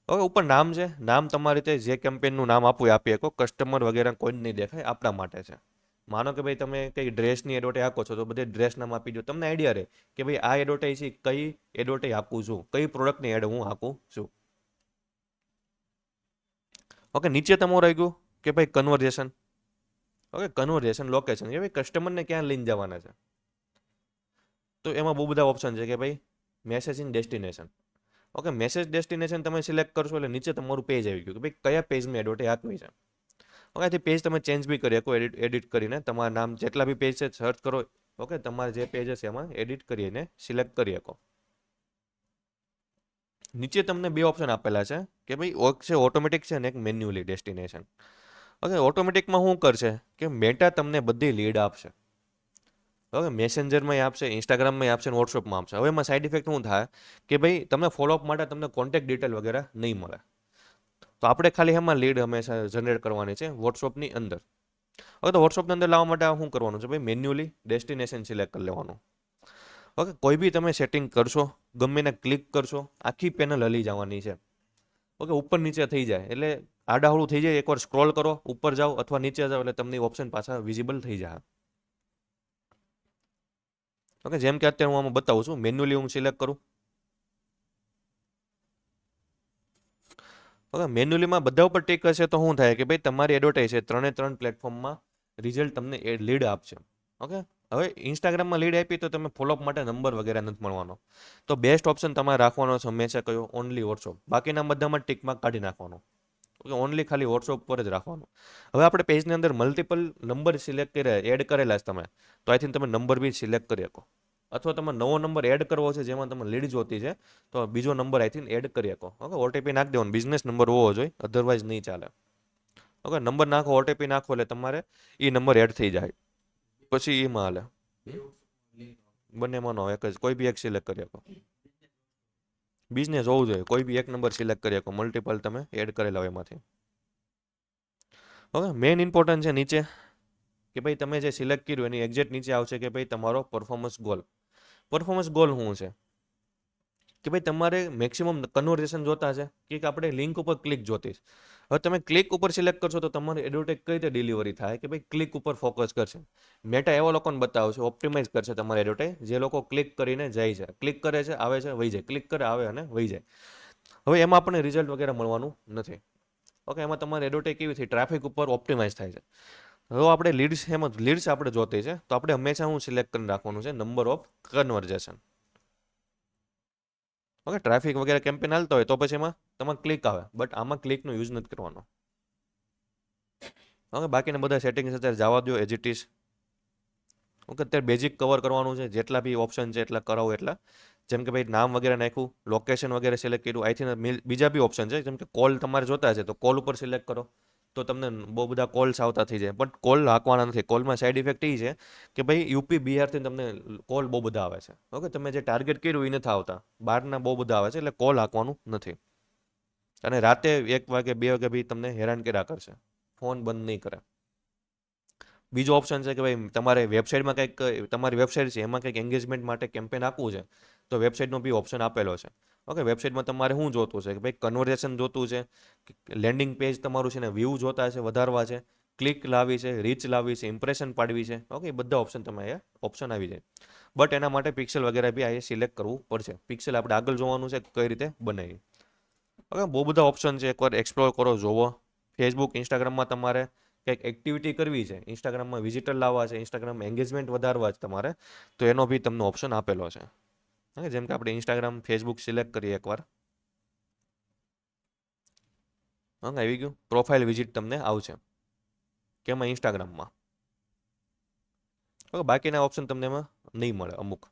ઓકે, ઉપર નામ છે, નામ તમારી રીતે જે કેમ્પેનનું નામ આપવું એ આપી શકો. કસ્ટમર વગેરે કોઈ જ નહીં દેખાય, આપણા માટે છે. માનો કે ભાઈ તમે કઈ ડ્રેસની એડવર્ટાઈઝ આપો છો તો બધે ડ્રેસ નામ આપી દો, તમને આઈડિયા રહે કે ભાઈ આ એડવર્ટાઈઝ છે કઈ એડવર્ટાઈઝ આપું છું, કઈ પ્રોડક્ટની એડ હું આપું છું. ઓકે, નીચે તમારું આવી ગયું કે ભાઈ કન્વર્ઝેશન. ઓકે, કન્વર્ઝેશન લોકેશન, કે ભાઈ કસ્ટમરને ક્યાં લઈને જવાના છે. તો એમાં બહુ બધા ઓપ્શન છે કે ભાઈ message in destination. Okay, message destination તમે સિલેક્ટ કરશો એટલે નીચે તમારું પેજ આવી ગયું કે ભાઈ કયા પેજની એડવર્ટાઈઝ આપવી છે. ઓકે, આથી પેજ તમે ચેન્જ બી કરી શકો એડિટ કરીને, તમારા નામ જેટલા બી પેજ છે સર્ચ કરો. ઓકે, તમારે જે પેજ હશે એમાં એડિટ કરીને સિલેક્ટ કરી શકો. નીચે તમને બે ઓપ્શન આપેલા છે કે ભાઈ એક છે ઓટોમેટિક છે અને એક મેન્યુઅલી ડેસ્ટિનેશન. ઓકે, ઓટોમેટિકમાં શું કરશે કે મેટા તમને બધી લીડ આપશે. ઓકે, મેસેન્જરમાં આપશે, ઇન્સ્ટાગ્રામમાં આપશે અને વોટ્સઅપમાં આપશે. હવે એમાં સાઈડ ઇફેક્ટ શું થાય કે ભાઈ તમને ફોલોઅપ માટે તમને કોન્ટેક્ટ ડિટેલ વગેરે નહીં મળે. તો આપણે ખાલી એમાં લીડ હંમેશા જનરેટ કરવાની છે વોટ્સઅપની અંદર. હવે તો વોટ્સઅપની અંદર લાવવા માટે શું કરવાનું છે ભાઈ, મેન્યુઅલી ડેસ્ટિનેશન સિલેક્ટ કરી લેવાનું. ઓકે, કોઈ બી તમે સેટિંગ કરશો, ગમે એને ક્લિક કરશો, આખી પેનલ હલી જવાની છે. ઓકે, ઉપર નીચે થઈ જાય એટલે આડાહળું થઈ જાય. એકવાર સ્ક્રોલ કરો, ઉપર જાઓ અથવા નીચે જાઓ એટલે તમને ઓપ્શન પાછા વિઝિબલ થઈ જાય. ઓકે, જેમ કે અત્યારે હું આમાં બતાવું છું, મેન્યુઅલી હું સિલેક્ટ કરું. ઓકે, મેન્યુઅલીમાં બધા ઉપર ટિક હશે તો શું થાય કે ભાઈ તમારી એડવર્ટાઈઝ છે 3 પ્લેટફોર્મમાં રિઝલ્ટ તમને લીડ આપશે. ઓકે, હવે ઇન્સ્ટાગ્રામમાં લીડ આપી તો તમે ફોલોઅપ માટે નંબર વગેરે નથી મળવાનો. તો બેસ્ટ ઓપ્શન તમારે રાખવાનો છે હંમેશા કયો, ઓનલી વોટ્સઅપ. બાકીના બધામાં ટિકમાં કાઢી નાખવાનો. ઓકે, ઓનલી ખાલી વોટ્સઅપ પર જ રાખવાનું. હવે આપણે પેજની અંદર મલ્ટિપલ નંબર સિલેક્ટ કર્યા, એડ કરેલા છે તમે, તો આઈ થિંક તમે નંબર બી સિલેક્ટ કરી શકો. અથવા તમે નવો નંબર એડ કરવો છે જેમાં તમે લીડ જોતી છે તો બીજો નંબર આઈ થિંક એડ કરી શકો. ઓકે, ઓટીપી નાખી દેવાનો, બિઝનેસ નંબર હોવો જોઈએ, અધરવાઇઝ નહીં ચાલે. ઓકે, નંબર નાખો, ઓટીપી નાખો એટલે તમારે એ નંબર એડ થઈ જાય. પછી એમાં હાલે બંનેમાં નો એક જ, કોઈ બી એક સિલેક્ટ કરી શકો. બિઝનેસ હોવું જોઈએ, કોઈ બી એક નંબર સિલેક્ટ કરી શકો, મલ્ટિપલ તમે એડ કરેલા હોય એમાંથી. ઓકે, મેઇન ઇમ્પોર્ટન્ટ છે નીચે કે ભાઈ તમે જે સિલેક્ટ કર્યું એની એક્ઝેક્ટ નીચે આવશે કે ભાઈ તમારો પરફોર્મન્સ ગોલ. પરફોર્મન્સ ગોલ શું છે કે ભાઈ તમારે મેક્સિમમ કન્વર્ઝેશન જોતા છે કે આપણે લિંક ઉપર ક્લિક જોતી છે. હવે તમે ક્લિક ઉપર સિલેક્ટ કરશો તો તમારી એડવર્ટાઈઝ કઈ રીતે ડિલિવરી થાય કે ભાઈ ક્લિક ઉપર ફોકસ કરશે. મેટા એવા લોકોને બતાવશે, ઓપ્ટિમાઇઝ કરશે તમારી એડવર્ટાઈઝ જે લોકો ક્લિક કરીને જાય છે, ક્લિક કરે છે આવે છે વહી જાય, ક્લિક કરે આવે અને વહી જાય. હવે એમાં આપણને રિઝલ્ટ વગેરે મળવાનું નથી. ઓકે, એમાં તમારી એડવર્ટાઈઝ કેવી થઈ, ટ્રાફિક ઉપર ઓપ્ટિમાઇઝ થાય છે. હવે આપણે લીડ્સ, એમાં લીડ્સ આપણે જોતી છે તો આપણે હંમેશા હું સિલેક્ટ કરીને રાખવાનું છે number of conversion. Okay, traffic વગેરે કેમ્પેન હાલતા હોય તો પછી એમાં તમારે ક્લિક આવે, બટ આમાં ક્લિકનો યુઝ નથી કરવાનો. ઓકે, બાકીના બધા સેટિંગ્સ અત્યારે જવા દો એઝ ઇટ ઇઝ. ઓકે, અત્યારે બેઝિક કવર કરવાનું છે, જેટલા બી ઓપ્શન છે એટલા કરાવો એટલા. જેમ કે ભાઈ નામ વગેરે નાખ્યું, લોકેશન વગેરે સિલેક્ટ કર્યું, આઈ થિંક બીજા બી ઓપ્શન છે જેમ કે કોલ તમારે જોતા છે તો કોલ ઉપર સિલેક્ટ કરો તો તમને બહુ બધા કોલ્સ આવતા થઈ જાય. બટ કોલ હાંકવાના નથી. કોલમાં સાઈડ ઇફેક્ટ એ છે કે ભાઈ યુપી બિહારથી તમને કોલ બહુ બધા આવે છે. ઓકે, તમે જે ટાર્ગેટ કર્યું એ નથી આવતા, બહારના બહુ બધા આવે છે એટલે કોલ હાંકવાનું નથી. અને રાતે 1 વાગે 2 વાગે બી તમને હેરાન કર્યા કરશે, ફોન બંધ નહીં કરે. બીજો ઓપ્શન છે કે ભાઈ તમારે વેબસાઇટમાં કંઈક, તમારી વેબસાઇટ છે એમાં કંઈક એન્ગેજમેન્ટ માટે કેમ્પેન આપવું છે તો વેબસાઇટનો બી ઓપ્શન આપેલો છે. ઓકે, વેબસાઇટમાં તમારે શું જોતું છે કે ભાઈ કન્વર્ઝેશન જોતું છે, લેન્ડિંગ પેજ તમારું છે ને વ્યૂ જોતા છે વધારવા છે, ક્લિક લાવી છે, રીચ લાવી છે, ઇમ્પ્રેશન પાડવી છે. ઓકે, એ બધા ઓપ્શન તમે અહીંયા ઓપ્શન આવી જાય. બટ એના માટે પિક્સેલ વગેરે બી અહીંયા સિલેક્ટ કરવું પડશે. પિક્સેલ આપણે આગળ જોવાનું છે કઈ રીતે બનાવી. ઓકે, બહુ બધા ઓપ્શન છે, એકવાર એક્સપ્લોર કરો, જોવો. ફેસબુક, ઇન્સ્ટાગ્રામમાં તમારે કંઈક એક્ટિવિટી કરવી છે, ઇન્સ્ટાગ્રામમાં વિઝિટર લાવવા છે, ઇન્સ્ટાગ્રામમાં એન્ગેજમેન્ટ વધારવા છે તમારે, તો એનો બી તમને ઓપ્શન આપેલો છે. ઓકે, જેમ કે આપણે ઇન્સ્ટાગ્રામ, ફેસબુક સિલેક્ટ કરીએ એકવાર. ઓકે, આવી ગયું, પ્રોફાઇલ વિઝિટ તમને આવશે કેમાં, ઇન્સ્ટાગ્રામમાં. ઓકે, બાકીના ઓપ્શન તમને એમાં નહીં મળે અમુક.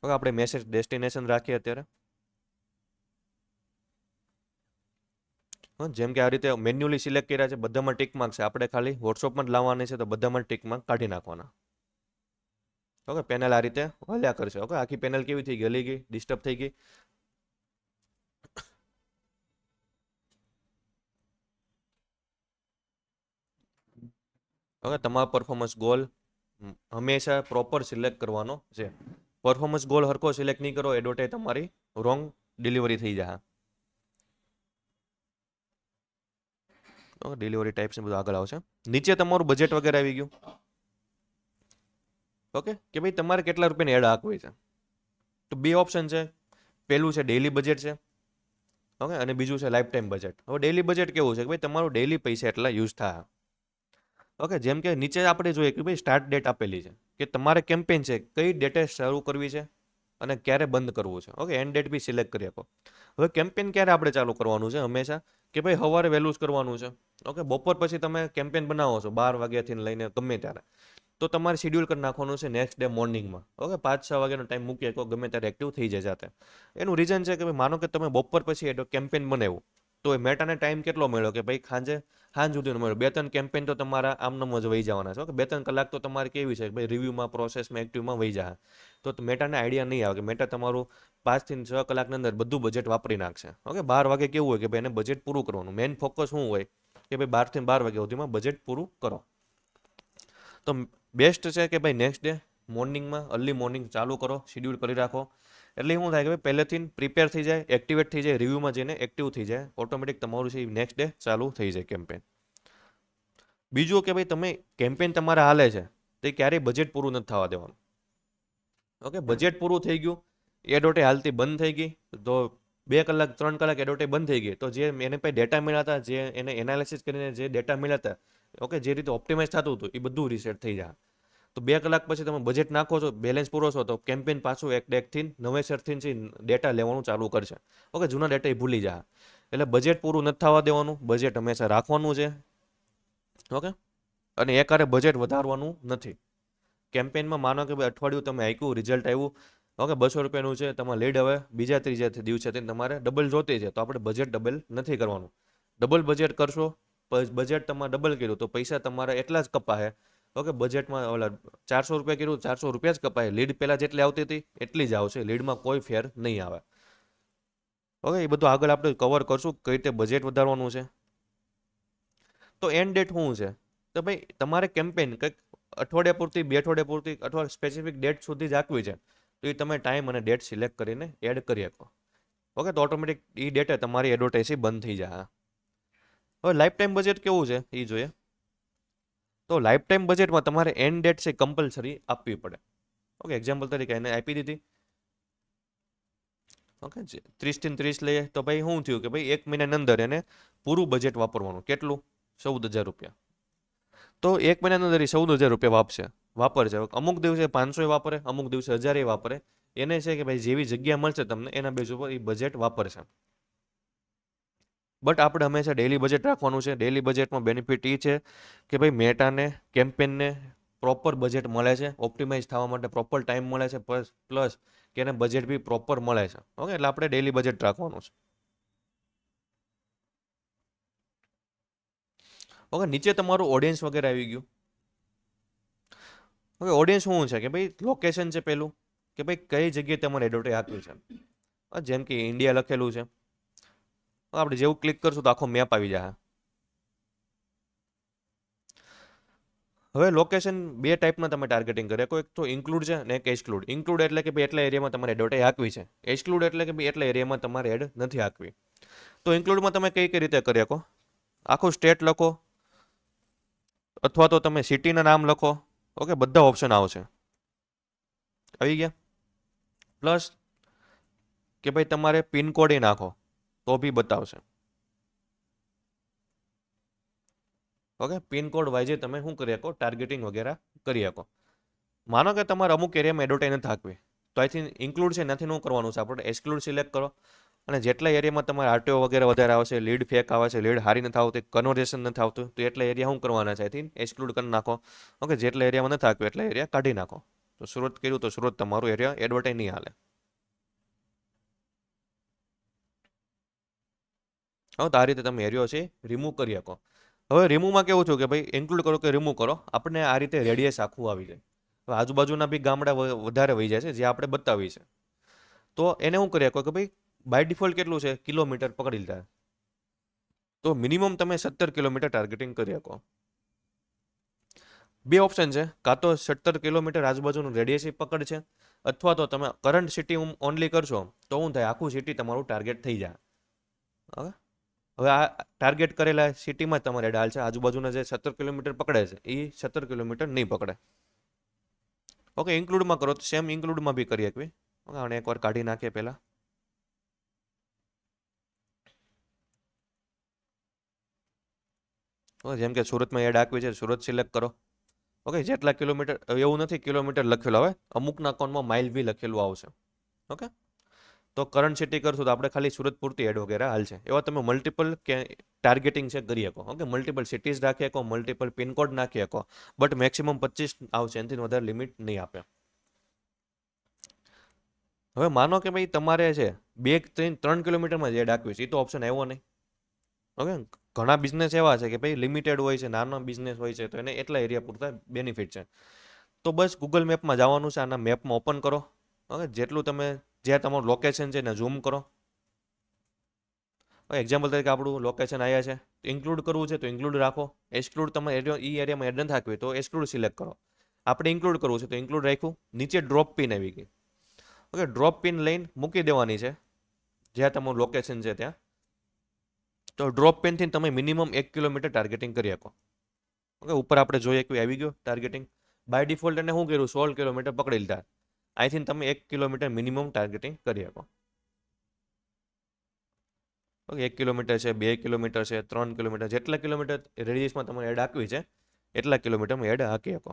ઓકે, આપણે મેસેજ ડેસ્ટિનેશન રાખીએ અત્યારે. જેમ કે આ રીતે મેન્યુઅલી સિલેક્ટ કર્યા છે, બધામાં ટિક માર્ક છે, આપણે ખાલી વોટ્સઅપમાં જ લાવવાની છે તો બધામાં ટિક માર્ક કાઢી નાખવાના. ઓકે, પેનલ આ રીતે હલ્યા કરશે. ઓકે, આખી પેનલ કેવી થઈ ગઈ, હલી ગઈ, ડિસ્ટર્બ થઈ ગઈ. ઓકે, તમારો પરફોર્મન્સ ગોલ હંમેશા પ્રોપર સિલેક્ટ કરવાનો છે. પરફોર્મન્સ ગોલ હરખો સિલેક્ટ નહીં કરો, એડવર્ટાઈઝ તમારી રોંગ ડિલિવરી થઈ જાય. ડિલિવરી ટાઈપ્સ ને બધું આગળ આવશે. નીચે તમારું બજેટ વગેરે આવી ગયું. ઓકે, કે ભાઈ તમારે કેટલા રૂપિયાની એડ આપવી છે. તો બે ઓપ્શન છે. પહેલું છે ડેલી બજેટ છે. ઓકે, અને બીજું છે લાઈફ ટાઈમ બજેટ. હવે ડેલી બજેટ કેવું છે કે ભાઈ તમારું ડેલી પૈસા એટલા યુઝ થાય. ઓકે, જેમ કે નીચે આપણે જોઈએ કે ભાઈ સ્ટાર્ટ ડેટ આપેલી છે કે તમારે કેમ્પેન છે કઈ ડેટે શરૂ કરવી છે અને ક્યારે બંધ કરવું છે. ઓકે, એન્ડ ડેટ બી સિલેક્ટ કરી આપો. હવે કેમ્પેન ક્યારે આપણે ચાલુ કરવાનું છે હંમેશા કે ભાઈ સવારે વહેલું જ કરવાનું છે. ઓકે, બપોર પછી તમે કેમ્પેન બનાવો છો 12 વાગ્યાથી લઈને ગમે ત્યારે, તો તમારે શેડ્યુલ કરી નાખવાનું છે નેક્સ્ટ ડે મોર્નિંગમાં. ઓકે, 5-6 વાગ્યાનો ટાઈમ મૂકી શકો, ગમે ત્યારે એક્ટિવ થઈ જાય જાતે. એનું રીઝન છે કે ભાઈ માનો કે તમે બપોર પછી કેમ્પેન બનાવ્યું તો એ મેટાને ટાઈમ કેટલો મળ્યો કે ભાઈ સાંજ સુધીનો મળ્યો. 2-3 કેમ્પેન તો તમારા આમનામ જ વહી જવાના છે. ઓકે, 2-3 કલાક તો તમારે કેવી છે કે ભાઈ રિવ્યુમાં, પ્રોસેસમાં, એક્ટિવમાં વહી જાય. તો મેટાને આઈડિયા નહીં આવે કે મેટા તમારું 5 થી 6 કલાકની અંદર બધું બજેટ વાપરી નાખશે. ઓકે, 12 વાગે કેવું હોય કે ભાઈ એને બજેટ પૂરું કરવાનું. મેઇન ફોકસ શું હોય કે ભાઈ 12 થી 12 વાગ્યા સુધીમાં બજેટ પૂરું કરો. તો બેસ્ટ છે કે ભાઈ નેક્સ્ટ ડે મોર્નિંગમાં, અર્લી મોર્નિંગ ચાલુ કરો, શેડ્યુલ કરી રાખો. એટલે શું થાય કે ભાઈ પહેલેથી પ્રિપેર થઈ જાય, એક્ટિવેટ થઈ જાય, રિવ્યુમાં જઈને એક્ટિવ થઈ જાય, ઓટોમેટિક તમારું છે નેક્સ્ટ ડે ચાલુ થઈ જાય કેમ્પેન. બીજું કે ભાઈ તમે કેમ્પેન તમારે હાલે છે તો ક્યારેય બજેટ પૂરું નથી થવા દેવાનું. ઓકે, બજેટ પૂરું થઈ ગયું, એડોટે હાલતી બંધ થઈ ગઈ, તો 2 કલાક 3 કલાક એડોટે બંધ થઈ ગઈ, તો જે એને પછી ડેટા મળ્યા હતા, જે એને એનાલિસિસ કરીને જે ડેટા મળ્યા હતા, ઓકે, જે રીતે ઓપ્ટિમાઇઝ થતું હતું એ બધું રીસેટ થઈ જાય. તો 2 કલાક પછી તમે બજેટ નાખો છો, બેલેન્સ પૂરો છો, તો કેમ્પેન પાછું એક ડેકથી નવેસરથી ડેટા લેવાનું ચાલુ કરશે. ઓકે, જૂના ડેટા એ ભૂલી જાય. એટલે બજેટ પૂરું નથી થવા દેવાનું, બજેટ હંમેશા રાખવાનું છે. ઓકે, અને એકારે બજેટ વધારવાનું નથી. કેમ્પેનમાં માનો કે ભાઈ અઠવાડિયું તમે આપ્યું, રિઝલ્ટ આવ્યું, ઓકે, 200 રૂપિયાનું છે, તમારે લીડ હવે બીજા ત્રીજા દિવસે તમારે ડબલ જોતી છે, તો આપણે બજેટ ડબલ નથી કરવાનું. ડબલ બજેટ કરશો, બજેટ તમારે ડબલ કર્યું તો પૈસા તમારા એટલા જ કપાય. ઓકે, બજેટમાં ઓલા 400 રૂપિયા કર્યું, 400 રૂપિયા જ કપાય. લીડ પહેલાં જેટલી આવતી હતી એટલી જ આવશે, લીડમાં કોઈ ફેર નહીં આવે. ઓકે, એ બધું આગળ આપણે કવર કરશું કઈ રીતે બજેટ વધારવાનું છે. તો એન્ડ ડેટ શું છે તો ભાઈ તમારે કેમ્પેન કંઈક અઠવાડિયા પૂરતી, 2 અઠવાડિયા પૂરતી અથવા સ્પેસિફિક ડેટ સુધી જ આપવી છે, તો એ તમે ટાઈમ અને ડેટ સિલેક્ટ કરીને એડ કરી શકો. ઓકે, તો ઓટોમેટિક એ ડેટે તમારી એડવર્ટાઇઝ બંધ થઈ જાય. હવે લાઈફ ટાઈમ બજેટ કેવું છે એ જોઈએ. તો લાઈફ ટાઈમ બજેટમાં તમારે એન્ડ ડેટ છે કમ્પલસરી આપવી પડે. ઓકે, એક્ઝામ્પલ તરીકે એને આપી દીધી. ઓકે, 30 થી 30 લઈએ તો ભાઈ શું થયું કે ભાઈ 1 મહિનાની અંદર એને પૂરું બજેટ વાપરવાનું. કેટલું? 14,000 રૂપિયા. તો 1 મહિનાની અંદર એ 14,000 રૂપિયા વાપરશે. અમુક દિવસે 500 વાપરે, અમુક દિવસે 1000 વાપરે. એને છે કે ભાઈ જેવી જગ્યા મળશે તમને એના બેઝ ઉપર એ બજેટ વાપરશે. બટ આપણે હંમેશા ડેલી બજેટ રાખવાનું છે. ડેલી બજેટમાં બેનિફિટ એ છે કે ભાઈ મેટાને, કેમ્પેનને પ્રોપર બજેટ મળે છે, ઓપ્ટિમાઇઝ થવા માટે પ્રોપર ટાઈમ મળે છે, પ્લસ કે એને બજેટ બી પ્રોપર મળે છે. ઓકે, એટલે આપણે ડેલી બજેટ રાખવાનું છે. ઓકે, નીચે તમારું ઓડિયન્સ વગેરે આવી ગયું. ઓકે, ઓડિયન્સ શું છે કે ભાઈ લોકેશન છે પહેલું, કે ભાઈ કઈ જગ્યાએ તમારે એડવર્ટાઈઝ આપવી છે. જેમ કે ઇન્ડિયા લખેલું છે, આપણે જેવું ક્લિક કરશું તો આખો મેપ આવી જાય. હવે લોકેશન 2 ટાઈપમાં તમે ટાર્ગેટિંગ કરે. એક તો ઇન્ક્લુડ છે અને એક એક્સક્લુડ. ઇન્ક્લુડ એટલે કે ભાઈ એટલા એરિયામાં તમારે એડવર્ટાઈઝ આપવી છે. એક્સક્લુડ એટલે કે ભાઈ એટલા એરિયામાં તમારે એડ નથી આપવી. તો ઇન્ક્લુડમાં તમે કઈ રીતે કરી શકો. આખું સ્ટેટ લખો અથવા તો તમે સિટીના નામ લખો. ઓકે, બધા ઓપ્શન આવશે, આવી ગયા. પ્લસ કે ભાઈ તમારે પિનકોડ એ નાખો તો બી બતાવશે. ઓકે, પિનકોડ વાઇઝે તમે શું કરી શકો, ટાર્ગેટિંગ વગેરે કરી શકો. માનો કે તમારે અમુક એરિયામાં એડવર્ટાઈઝ નથી આપવી, તો અહીંથી ઇન્ક્લુડ છે એનાથી શું કરવાનું છે, આપણે એક્સક્લુડ સિલેક્ટ કરો. અને જેટલા એરિયામાં તમારે આરટીઓ વગેરે વધારે આવશે, લીડ ફેક આવે છે, લીડ હારી નથી આવતી, કન્વર્ઝેશન નથી આવતું, તો એટલા એરિયા શું કરવાના છે, અહીંથી એક્સક્લુડ કરી નાખો. ઓકે, જેટલા એરિયામાં નથી આપવું એટલા એરિયા કાઢી નાખો. તો સુરત કર્યું તો સુરત તમારું એરિયા એડવર્ટાઈઝ નહીં હાલે. હવે તો આ રીતે તમે એરિયો છે રિમૂવ કરી શકો. હવે રિમૂવમાં કેવું થયું કે ભાઈ ઇન્ક્લુડ કરો કે રિમૂવ કરો, આપણે આ રીતે રેડિયસ આખું આવી જાય. હવે આજુબાજુના બી ગામડા વધારે વહી જાય છે જે આપણે બતાવી છે. તો એને શું કરી શકો કે ભાઈ બાય ડિફોલ્ટ કેટલું છે, કિલોમીટર પકડી લીધા. તો મિનિમમ તમે 17 કિલોમીટર ટાર્ગેટિંગ કરી શકો. 2 ઓપ્શન છે, કાં તો 17 કિલોમીટર આજુબાજુનું રેડિયસ પકડ છે, અથવા તો તમે કરંટ સિટી ઓનલી કરશો તો શું થાય, આખું સિટી તમારું ટાર્ગેટ થઈ જાય. હવે હવે આ ટાર્ગેટ કરેલા સિટીમાં જ તમારે એડ હાલશે. આજુબાજુના જે 17 કિલોમીટર પકડે છે એ 17 કિલોમીટર નહીં પકડે. ઓકે, ઇન્ક્લુડમાં કરો તો સેમ ઇન્ક્લુડમાં બી કરી શકવી. ઓકે, આને એકવાર કાઢી નાખીએ પહેલાં. ઓકે, જેમ કે સુરતમાં એડ આપવી છે, સુરત સિલેક્ટ કરો. ઓકે, જેટલા કિલોમીટર, એવું નથી કિલોમીટર લખેલું આવે, અમુકના અકાઉન્ટમાં માઇલ બી લખેલું આવશે. ઓકે, તો કરંટ સિટી કરશું તો આપણે ખાલી સુરત પૂરતી એડ વગેરે હાલશે. એવા તમે મલ્ટિપલ કે ટાર્ગેટિંગ છે કરી શકો. ઓકે, મલ્ટિપલ સિટીઝ રાખી શકો, મલ્ટિપલ પિનકોડ નાખી શકો, બટ મેક્સિમમ 25 આવશે, એનાથી વધારે લિમિટ નહીં આપે. હવે માનો કે ભાઈ તમારે છે 2-3 કિલોમીટરમાં જ એડ આપવી છે, એ તો ઓપ્શન આવ્યો નહીં. ઓકે, ઘણા બિઝનેસ એવા છે કે ભાઈ લિમિટેડ હોય છે, નાનો બિઝનેસ હોય છે, તો એને એટલા એરિયા પૂરતા બેનિફિટ છે. તો બસ ગૂગલ મેપમાં જવાનું છે, આના મેપમાં ઓપન કરો. ઓકે, જેટલું તમે જ્યાં તમારું લોકેશન છે એને ઝૂમ કરો. એક્ઝામ્પલ તરીકે આપણું લોકેશન આવ્યા છે, તો ઇન્ક્લુડ કરવું છે તો ઇન્ક્લુડ રાખો. એક્સક્લુડ તમે એરિયામાં એડ નથી રાખવી તો એક્સક્લુડ સિલેક્ટ કરો. આપણે ઇન્ક્લુડ કરવું છે તો ઇન્ક્લુડ રાખ્યું. નીચે ડ્રોપ પિન આવી ગઈ. ઓકે, ડ્રોપ પિન લઈને મૂકી દેવાની છે જ્યાં તમારું લોકેશન છે ત્યાં. તો ડ્રોપ પિનથી તમે મિનિમમ 1 કિલોમીટર ટાર્ગેટિંગ કરી શકો. ઓકે, ઉપર આપણે જોઈએ કે આવી ગયો ટાર્ગેટિંગ. બાય ડિફોલ્ટ એને શું કર્યું, 16 કિલોમીટર પકડી લીધા. અહીંથી તમે 1 કિલોમીટર મિનિમમ ટાર્ગેટિંગ કરી શકો. ઓકે, 1 કિલોમીટર છે, 2 કિલોમીટર છે, 3 કિલોમીટર, જેટલા કિલોમીટર રેડિયસમાં તમારે એડ આપવી છે એટલા કિલોમીટરમાં એડ હાકી શકો.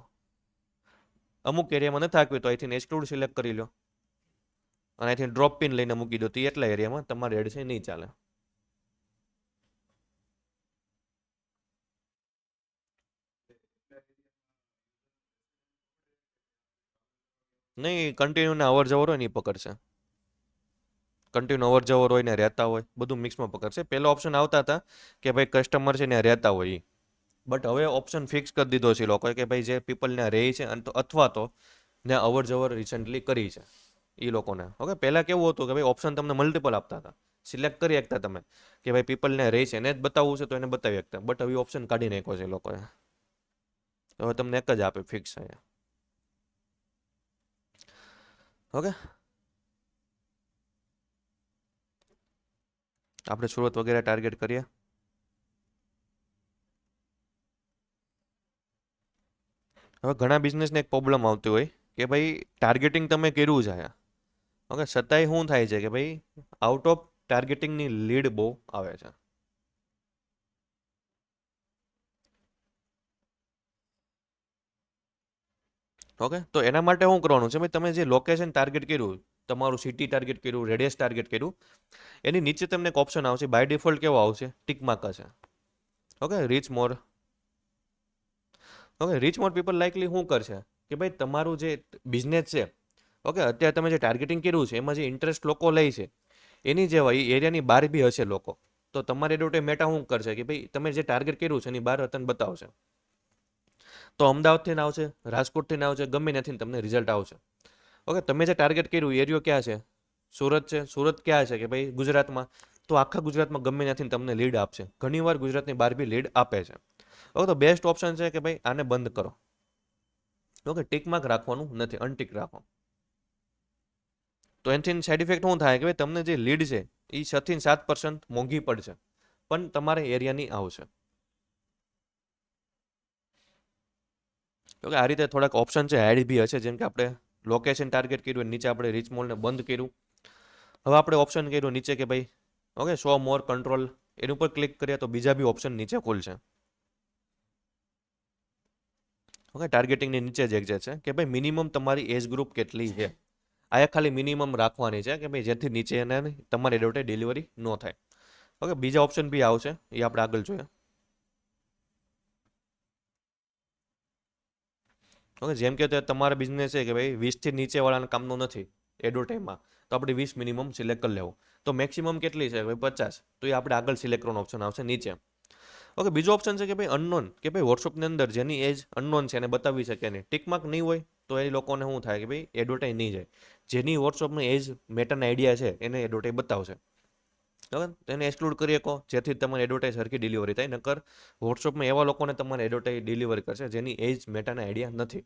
અમુક એરિયામાં નથી હાકવી તો અહીંથી એક્સક્લુડ સિલેક્ટ કરી લો અને અહીંથી ડ્રોપ પિન લઈને મૂકી દો, તો એટલા એરિયામાં તમારે એડ છે નહીં ચાલે. નહીં, કન્ટિન્યુના અવર જવર હોય ને એ પકડશે. કન્ટિન્યુ અવર જવર હોય ને રહેતા હોય બધું મિક્સમાં પકડશે. પહેલો ઓપ્શન આવતા હતા કે ભાઈ કસ્ટમર છે ને રહેતા હોય એ, બટ હવે ઓપ્શન ફિક્સ કરી દીધો છે લોકોએ કે ભાઈ જે પીપલ ને રહે છે અથવા તો ને અવર જવર રિસેન્ટલી કરી છે એ લોકોને. ઓકે, પહેલાં કેવું હતું કે ભાઈ ઓપ્શન તમને મલ્ટિપલ આપતા હતા, સિલેક્ટ કરી શકતા તમે કે ભાઈ પીપલને રહે છે એને જ બતાવવું છે તો એને બતાવી શકતા, બટ હવે ઓપ્શન કાઢી નાખ્યો છે લોકોએ. હવે તમને એક જ આપે ફિક્સ છે. ઓકે, આપણે સુરત વગેરે ટાર્ગેટ કરીએ. હવે ઘણા બિઝનેસને એક પ્રોબ્લેમ આવતી હોય કે ભાઈ ટાર્ગેટિંગ તમે કર્યું છે. ઓકે, છતાંય શું થાય છે કે ભાઈ આઉટ ઓફ ટાર્ગેટિંગની લીડ બહુ આવે છે. ઓકે, તો એના માટે શું કરવાનું છે ભાઈ, તમે જે લોકેશન ટાર્ગેટ કર્યું, તમારું સિટી ટાર્ગેટ કર્યું, રેડિયસ ટાર્ગેટ કર્યું, એની નીચે તમને એક ઓપ્શન આવશે. બાય ડિફોલ્ટ કેવો આવશે, ટિક માર્ક હશે. ઓકે, રીચ મોર. ઓકે, રીચ મોર પીપલ લાઇકલી શું કરશે કે ભાઈ તમારું જે બિઝનેસ છે, ઓકે, અત્યારે તમે જે ટાર્ગેટિંગ કર્યું છે એમાં જે ઇન્ટરેસ્ટ લોકો લે છે એની જેવા એ એરિયાની બહાર બી હશે લોકો. તો તમારે એડવર્ટાઇઝ મેટા શું કરશે કે ભાઈ તમે જે ટાર્ગેટ કર્યું છે એની બહાર તને બતાવશે. તો અમદાવાદથી ને આવશે, રાજકોટથી ને આવશે, ગમે ત્યાંથી તમને રિઝલ્ટ આવશે. ઓકે, તમે જે ટાર્ગેટ કર્યું એરિયો ક્યાં છે, સુરત છે. સુરત ક્યાં છે કે ભાઈ ગુજરાતમાં, તો આખા ગુજરાતમાં ગમે ત્યાંથી તમને લીડ આપશે. ઘણીવાર ગુજરાતની બહાર બી લીડ આપે છે. ઓકે, તો બેસ્ટ ઓપ્શન છે કે ભાઈ આને બંધ કરો. ઓકે, ટિક માર્ક રાખવાનું નથી, અનટિક રાખો. તો એનાથી સાઈડ ઇફેક્ટ શું થાય કે ભાઈ તમને જે લીડ છે એ 6-7% મોંઘી પડશે, પણ તમારે એરિયાની આવશે. ઓકે, આ રીતે થોડાક ઓપ્શન છે હાઈડ બી હશે, જેમ કે આપણે લોકેશન ટાર્ગેટ કર્યું, નીચે આપણે રીચ મોલને બંધ કર્યું. હવે આપણે ઓપ્શન કર્યું નીચે કે ભાઈ ઓકે શો મોર કંટ્રોલ, એની ઉપર ક્લિક કરીએ તો બીજા બી ઓપ્શન નીચે ખુલશે. ઓકે, ટાર્ગેટિંગની નીચે જ એક જે છે કે ભાઈ મિનિમમ તમારી એજ ગ્રુપ કેટલી છે, આ ખાલી મિનિમમ રાખવાની છે કે ભાઈ જેથી નીચે એને તમારી એડવર્ટાઇઝ ડિલિવરી ન થાય. ઓકે, બીજા ઓપ્શન બી આવશે એ આપણે આગળ જોઈએ. ઓકે, જેમ કે તમારા બિઝનેસ છે કે ભાઈ 20થી નીચેવાળાના કામનો નથી એડવર્ટાઇઝમાં, તો આપણે 20 મિનિમમ સિલેક્ટ કરી લેવું. તો મેક્સિમમ કેટલી છે ભાઈ 50, તો એ આપણે આગળ સિલેક્ટ કરવાનો ઓપ્શન આવશે નીચે. ઓકે, બીજો ઓપ્શન છે કે ભાઈ અનનોન, કે ભાઈ વોટ્સઅપની અંદર જેની એજ અનનોન છે એને બતાવી શકે નહીં. ટિકમાર્ક નહીં હોય તો એ લોકોને શું થાય કે ભાઈ એડવર્ટાઇઝ નહીં જાય. જેની વોટ્સઅપની એજ મેટાના આઈડિયા છે એને એડવર્ટાઇઝ બતાવશે. ઓકે, તેને એક્સક્લુડ કરી શકો જેથી તમારી એડવર્ટાઇઝ સરખી ડિલિવરી થાય. નકર વોટ્સઅપમાં એવા લોકોને તમારે એડવર્ટાઇઝ ડિલિવરી કરશે જેની એજ મેટાના આઈડિયા નથી.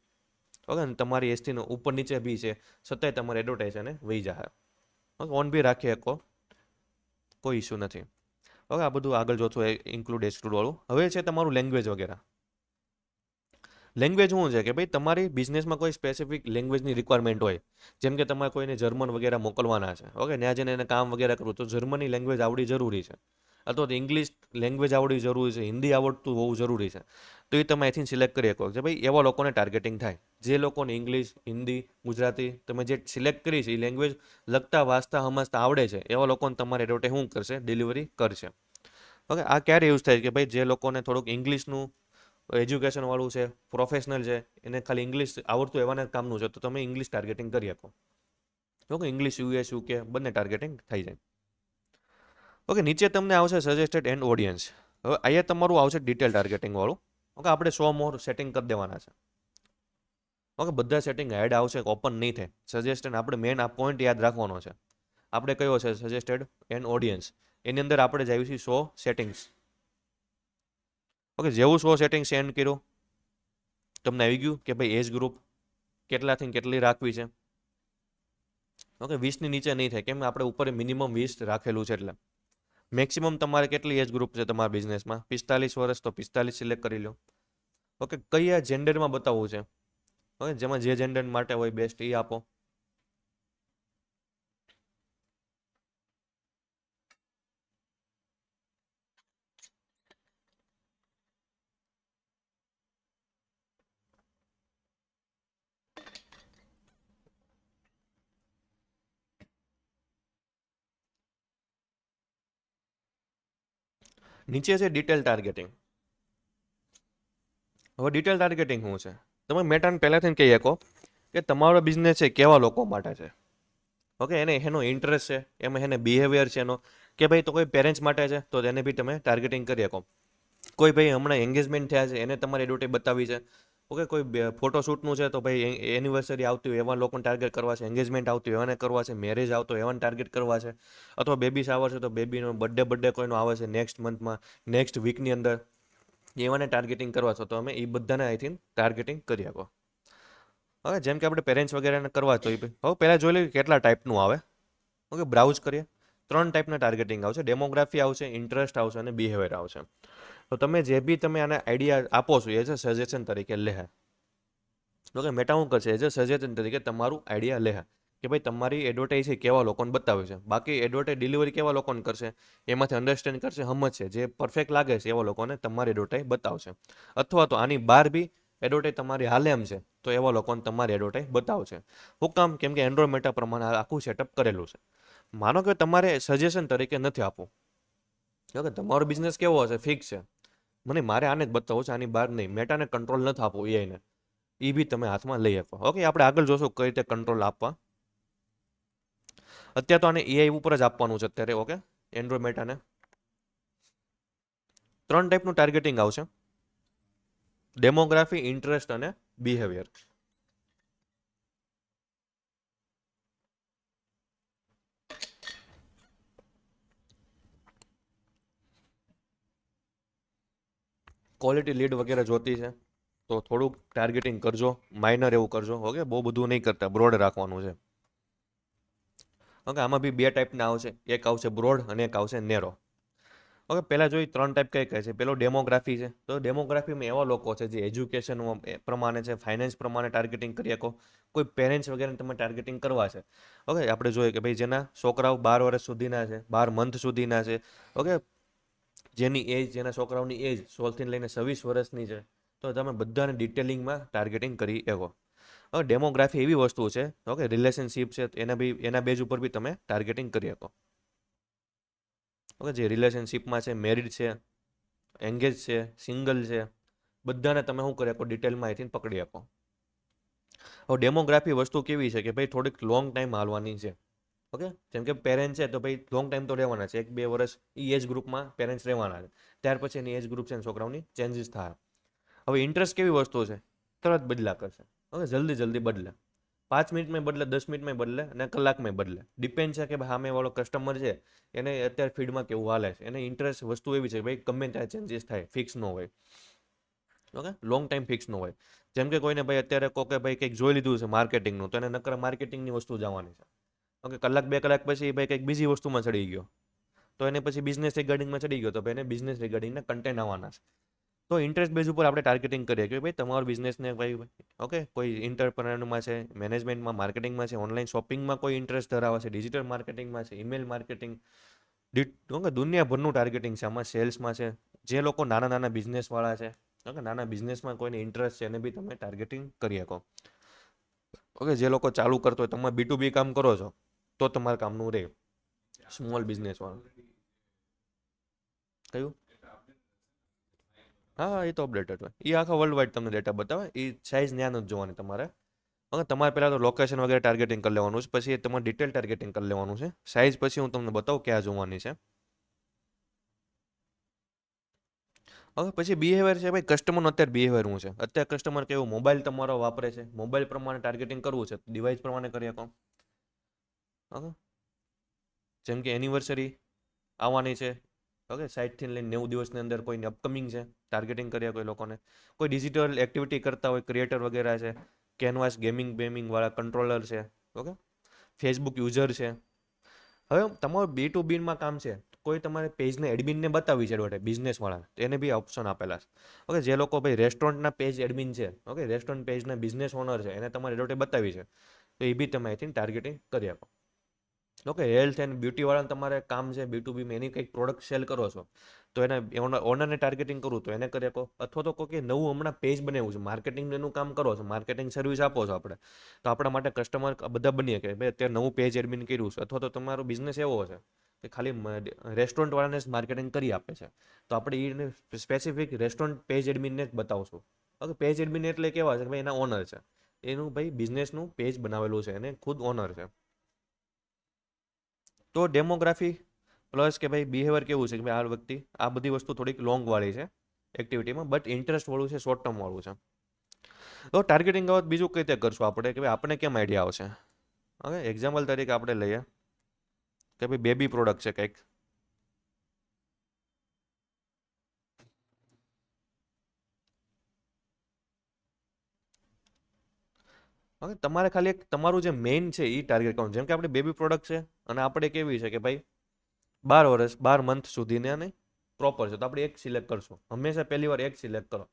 ઓકે, તમારી એજથી ઉપર નીચે બી છે છતાંય તમારે એડવર્ટાઇઝ એને વહી જાય. ઓકે, ઓન બી રાખી શકો, કોઈ ઇસ્યુ નથી. ઓકે, આ બધું આગળ જોશું ઇન્ક્લુડ એક્સક્લુડ વાળું. હવે છે તમારું લેંગ્વેજ વગેરે. લેંગ્વેજ શું છે કે ભાઈ તમારી બિઝનેસમાં કોઈ સ્પેસિફિક લેંગ્વેજની રિક્વાયરમેન્ટ હોય, જેમ કે તમારે કોઈને જર્મન વગેરે મોકલવાના છે, ઓકે, ત્યાં જઈને એને કામ વગેરે કરવું, તો જર્મની લેંગ્વેજ આવડી જરૂરી છે. અથવા તો ઇંગ્લિશ લેંગ્વેજ આવડવી જરૂરી છે, હિન્દી આવડતું હોવું જરૂરી છે. તો એ તમે અહીંથી સિલેક્ટ કરી શકો કે ભાઈ એવા લોકોને ટાર્ગેટિંગ થાય. જે લોકોને ઇંગ્લિશ, હિન્દી, ગુજરાતી તમે જે સિલેક્ટ કરી છે એ લેંગ્વેજ લખતા વાંચતા સમજતા આવડે છે, એવા લોકોને તમારે એડવર્ટાઈઝ શું કરશે, ડિલિવરી કરશે. ઓકે, આ ક્યારે યુઝ થાય કે ભાઈ જે લોકોને થોડુંક ઇંગ્લિશનું એજ્યુકેશન વાળું છે, પ્રોફેશનલ છે, એને ખાલી ઇંગ્લિશ આવડતું એવાને કામનું છે, તો તમે ઇંગ્લિશ ટાર્ગેટિંગ કરી શકો. ઓકે, ઇંગ્લિશ યુએસ યુકે બંને ટાર્ગેટિંગ થઈ જાય. ઓકે, નીચે તમને આવશે સજેસ્ટેડ એન્ડ ઓડિયન્સ. હવે અહીંયા તમારું આવશે ડિટેલ ટાર્ગેટિંગ વાળું. ઓકે, આપણે 100 મોર સેટિંગ કરી દેવાના છે. ઓકે, બધા સેટિંગ હેડ આવશે, ઓપન નહીં થાય. સજેસ્ટેડ આપણે મેન આ પોઈન્ટ યાદ રાખવાનો છે. આપણે કયો છે સજેસ્ટેડ એન્ડ ઓડિયન્સ, એની અંદર આપણે જ આવ્યું છે 100 સેટિંગ્સ. ઓકે, જેવું 100 સેટિંગ સેન્ડ કર્યું તમને આવી ગયું કે ભાઈ એજ ગ્રુપ કેટલાથી કેટલી રાખવી છે. ઓકે, 20ની નીચે નહીં થાય, કેમ આપણે ઉપર મિનિમમ 20 રાખેલું છે. એટલે મેક્સિમમ તમારે કેટલી એજ ગ્રુપ છે તમારા બિઝનેસમાં, 45 વર્ષ, તો 45 સિલેક્ટ કરી લો. ઓકે, કયા જેન્ડરમાં બતાવવું છે, ઓકે, જેમાં જે જેન્ડર માટે હોય બેસ્ટ એ આપો. નીચે છે ડિટેલ ટાર્ગેટિંગ. હવે ડિટેલ ટાર્ગેટિંગ શું છે, તમે મેટાને પહેલાથી કહી શકો કે તમારો બિઝનેસ છે કેવા લોકો માટે છે. ઓકે, એને એનો ઇન્ટરેસ્ટ છે, એમાં એને બિહેવિયર છે એનો, કે ભાઈ તો કોઈ પેરેન્ટ્સ માટે છે તો તેને બી તમે ટાર્ગેટિંગ કરી શકો. કોઈ ભાઈ હમણાં એન્ગેજમેન્ટ થયા છે એને તમારે એડવર્ટાઈઝ બતાવી છે. ઓકે, કોઈ ફોટોશૂટનું છે તો ભાઈ એનિવર્સરી આવતી હોય એવા લોકોને ટાર્ગેટ કરવા છે, એન્ગેજમેન્ટ આવતી હોય એવાને કરવા છે, મેરેજ આવતો હોય એવાને ટાર્ગેટ કરવા છે, અથવા બેબી શાવર છે તો બેબીનો બર્થડે કોઈનો આવે છે નેક્સ્ટ મંથમાં, નેક્સ્ટ વીકની અંદર, એવાને ટાર્ગેટિંગ કરવા છો તો અમે એ બધાને આઈથી ટાર્ગેટિંગ કરી શકો. હવે જેમ કે આપણે પેરેન્ટ્સ વગેરેને કરવા તો હવે પહેલાં જોઈ લઈએ કેટલા ટાઈપનું આવે. ઓકે, બ્રાઉઝ કરીએ. 3 ટાઈપના ટાર્ગેટિંગ આવશે, ડેમોગ્રાફી આવશે, ઇન્ટરેસ્ટ આવશે અને બિહેવિયર આવશે. તો તમે જે બી તમે આને આઈડિયા આપો છો એ છે સજેશન તરીકે લે. ઓકે, મેટા શું કરશે, એઝ અ સજેશન તરીકે તમારું આઈડિયા લે કે ભાઈ તમારી એડવર્ટાઈઝ છે કેવા લોકોને બતાવે છે. બાકી એડવર્ટાઈઝ ડિલિવરી કેવા લોકોને કરશે એમાંથી અન્ડરસ્ટેન્ડ કરશે, સમજશે, જે પરફેક્ટ લાગે છે એવા લોકોને તમારી એડવર્ટાઈઝ બતાવશે. અથવા તો આની બહાર બી એડવર્ટાઈઝ તમારી હાલે એમ છે તો એવા લોકોને તમારી એડવર્ટાઈઝ બતાવશે. હું કામ, કેમ કે એન્ડ્રોઇડ મેટા પ્રમાણે આખું સેટઅપ કરેલું છે. માનો કે તમારે સજેશન તરીકે નથી આપવું, ઓકે, તમારો બિઝનેસ કેવો હશે ફિક્સ છે, મને મારે આને જ બતાવવું છે, આની બહાર નહીં, મેટાને કંટ્રોલ નથી આપવું એઆઈને, એ બી તમે હાથમાં લઈ શકો. ઓકે, આપણે આગળ જોશું કઈ રીતે કંટ્રોલ આપવા. અત્યારે તો આને એઆઈ ઉપર જ આપવાનું છે અત્યારે. ઓકે, એન્ડ્રોઇડ મેટાને 3 ટાઈપનું ટાર્ગેટિંગ આવશે, ડેમોગ્રાફી, ઇન્ટરેસ્ટ અને બિહેવિયર. ક્વોલિટી લીડ વગેરે જોતી છે તો થોડુંક ટાર્ગેટિંગ કરજો, માઇનર એવું કરજો. ઓકે, બહુ બધું નહીં કરતા, બ્રોડ રાખવાનું છે. ઓકે, આમાં બી 2 ટાઈપના આવશે, એક આવશે બ્રોડ અને એક આવશે નેરો. ઓકે, પહેલાં જોઈ 3 ટાઈપ કઈ કઈ છે. પેલો ડેમોગ્રાફી છે, તો ડેમોગ્રાફીમાં એવા લોકો છે જે એજ્યુકેશન પ્રમાણે છે, ફાઇનાન્સ પ્રમાણે ટાર્ગેટિંગ કરી શકો. કોઈ પેરેન્ટ્સ વગેરે તમે ટાર્ગેટિંગ કરવા છે. ઓકે, આપણે જોઈએ કે ભાઈ જેના છોકરાઓ 12 વર્ષ સુધીના છે, 12 મંથ સુધીના છે, ઓકે, જેની એજ, જેના છોકરાઓની એજ 16થી લઈને 26 વર્ષની છે, તો તમે બધાને ડિટેલિંગમાં ટાર્ગેટિંગ કરી શકો. હવે ડેમોગ્રાફી એવી વસ્તુ છે, ઓકે, રિલેશનશિપ છે, એના બેઝ ઉપર બી તમે ટાર્ગેટિંગ કરી શકો. ઓકે, જે રિલેશનશિપમાં છે, મેરિડ છે, એન્ગેજ છે, સિંગલ છે, બધાને તમે શું કરી શકો, ડિટેલમાં અહીંથી પકડી શકો. હવે ડેમોગ્રાફી વસ્તુ કેવી છે કે ભાઈ થોડીક લોંગ ટાઈમ હાલવાની છે. ઓકે, જેમ કે પેરેન્ટ છે તો ભાઈ લોંગ ટાઈમ તો રહેવાના છે, 1-2 વર્ષ એ એજ ગ્રુપમાં પેરેન્ટ્સ રહેવાના છે. ત્યાર પછી એની એજ ગ્રુપ છે છોકરાઓની ચેન્જીસ થાય. હવે ઇન્ટરેસ્ટ કેવી વસ્તુ છે, તરત બદલા કરશે. ઓકે, જલ્દી જલ્દી બદલે, 5 મિનિટમાં બદલે, 10 મિનિટમાં બદલે અને કલાકમાં બદલે. ડિપેન્ડ છે કે ભાઈ સામે વાળો કસ્ટમર છે એને અત્યારે ફીડમાં કેવું હાલે છે. એને ઇન્ટરેસ્ટ વસ્તુ એવી છે ભાઈ ગમે ત્યાં ચેન્જીસ થાય, ફિક્સ ન હોય. ઓકે, લોંગ ટાઈમ ફિક્સ ન હોય. જેમ કે કોઈને ભાઈ અત્યારે કોકે ભાઈ કંઈક જોઈ લીધું છે માર્કેટિંગનું, તો એને નકર માર્કેટિંગની વસ્તુ જવાની છે. ઓકે, કલાક 2 કલાક પછી ભાઈ કંઈક બીજી વસ્તુમાં ચડી ગયો, તો એને પછી બિઝનેસ રિગાર્ડિંગમાં ચડી ગયો તો ભાઈ એને બિઝનેસ રિગાર્ડિંગના કન્ટેન્ટ આવવાના છે. તો ઇન્ટરેસ્ટ બેઝ ઉપર આપણે ટાર્ગેટિંગ કરીએ કે ભાઈ તમારો બિઝનેસને ભાઈ ઓકે કોઈ ઇન્ટરપ્રનરમાં છે, મેનેજમેન્ટમાં, માર્કેટિંગમાં છે, ઓનલાઈન શોપિંગમાં કોઈ ઇન્ટરેસ્ટ ધરાવે છે, ડિજિટલ માર્કેટિંગમાં છે, ઈમેલ માર્કેટિંગ, ઓકે દુનિયાભરનું ટાર્ગેટિંગ છે આમાં, સેલ્સમાં છે. જે લોકો નાના નાના બિઝનેસવાળા છે, ઓકે નાના બિઝનેસમાં કોઈને ઇન્ટરેસ્ટ છે એને બી તમે ટાર્ગેટિંગ કરી શકો. ઓકે જે લોકો ચાલુ કરતો હોય, તમે B2B કામ કરો છો તો તમારા કામનું રહે. સ્મોલ બિઝનેસ વાળું કયું? હા એ તો અપડેટેડ હોય, એ આખા વર્લ્ડ વાઇડ તમને ડેટા બતાવે, એ સાઇઝ જ્ઞાન જ જોવાની તમારે. હવે તમારે પહેલાં તો લોકેશન વગેરે ટાર્ગેટિંગ કરી લેવાનું છે, પછી તમારે ડિટેલ ટાર્ગેટિંગ કરી લેવાનું છે. સાઇઝ પછી હું તમને બતાવું ક્યાં જોવાની છે. હવે પછી બિહેવિયર છે ભાઈ, કસ્ટમરનો અત્યારે બિહેવિયર શું છે, અત્યારે કસ્ટમર કેવું મોબાઈલ તમારો વાપરે છે, મોબાઈલ પ્રમાણે ટાર્ગેટિંગ કરવું છે, ડિવાઇસ પ્રમાણે કરી શકો. ઓકે જેમ કે એનિવર્સરી આવવાની છે, ઓકે 60થી લઈને 90 દિવસની અંદર કોઈની અપકમિંગ છે, ટાર્ગેટિંગ કરીએ કોઈ લોકોને. કોઈ ડિજિટલ એક્ટિવિટી કરતા હોય, ક્રિએટર વગેરે છે, કેનવાસ ગેમિંગ બેમિંગવાળા કંટ્રોલર છે, ઓકે ફેસબુક યુઝર છે. હવે તમારું B2Bમાં કામ છે, કોઈ તમારે પેજને એડમિનને બતાવી છે એડવર્ટાઈઝ બિઝનેસવાળા, તો એને બી ઓપ્શન આપેલા છે. ઓકે જે લોકો ભાઈ રેસ્ટોરન્ટના પેજ એડમિન છે, ઓકે રેસ્ટોરન્ટ પેજના બિઝનેસ ઓનર છે, એને તમારે એડવર્ટાઈઝ બતાવી છે, તો એ બી તમે આઈ થિંક ટાર્ગેટિંગ કરી આપો. ઓકે હેલ્થ એન્ડ બ્યુટીવાળાને તમારે કામ છે B2Bમાં, એની કંઈક પ્રોડક્ટ સેલ કરો છો, તો એને ઓનરને ટાર્ગેટિંગ કરવું તો એને કરી આપો. અથવા તો કોઈ નવું હમણાં પેજ બનાવ્યું છે, માર્કેટિંગનું એનું કામ કરો છો, માર્કેટિંગ સર્વિસ આપો છો આપણે, તો આપણા માટે કસ્ટમર બધા બનીએ કે ભાઈ અત્યારે નવું પેજ એડમિન કર્યું છે. અથવા તો તમારો બિઝનેસ એવો છે કે ખાલી રેસ્ટોરન્ટવાળાને જ માર્કેટિંગ કરી આપે છે, તો આપણે એને સ્પેસિફિક રેસ્ટોરન્ટ પેજ એડમિનને જ બતાવશું. ઓકે પેજ એડમિન એટલે કેવા છે કે ભાઈ એના ઓનર છે, એનું ભાઈ બિઝનેસનું પેજ બનાવેલું છે, એને ખુદ ઓનર છે. તો ડેમોગ્રાફી પ્લસ કે ભાઈ બિહેવિયર કેવું છે કે ભાઈ આ વ્યક્તિ આ બધી વસ્તુ થોડીક લોંગ વાળી છે એક્ટિવિટીમાં, બટ ઇન્ટરેસ્ટ વાળું છે, શોર્ટ ટર્મ વાળું છે. તો ટાર્ગેટિંગ બાબત બીજું કઈ રીતે કરશું આપણે કે ભાઈ આપણે કેમ આઈડિયા આવશે. હવે એક્ઝામ્પલ તરીકે આપણે લઈએ કે ભાઈ બેબી પ્રોડક્ટ છે કંઈક, હવે તમારે ખાલી એક તમારું જે મેઇન છે એ ટાર્ગેટ કરવાનું. જેમ કે આપણે બેબી પ્રોડક્ટ છે અને આપણે કેવી છે કે ભાઈ 12 વર્ષ 12 મંથ સુધીને આને પ્રોપર છે, તો આપણે એક સિલેક્ટ કરશું. હંમેશા પહેલી વાર એક સિલેક્ટ કરો,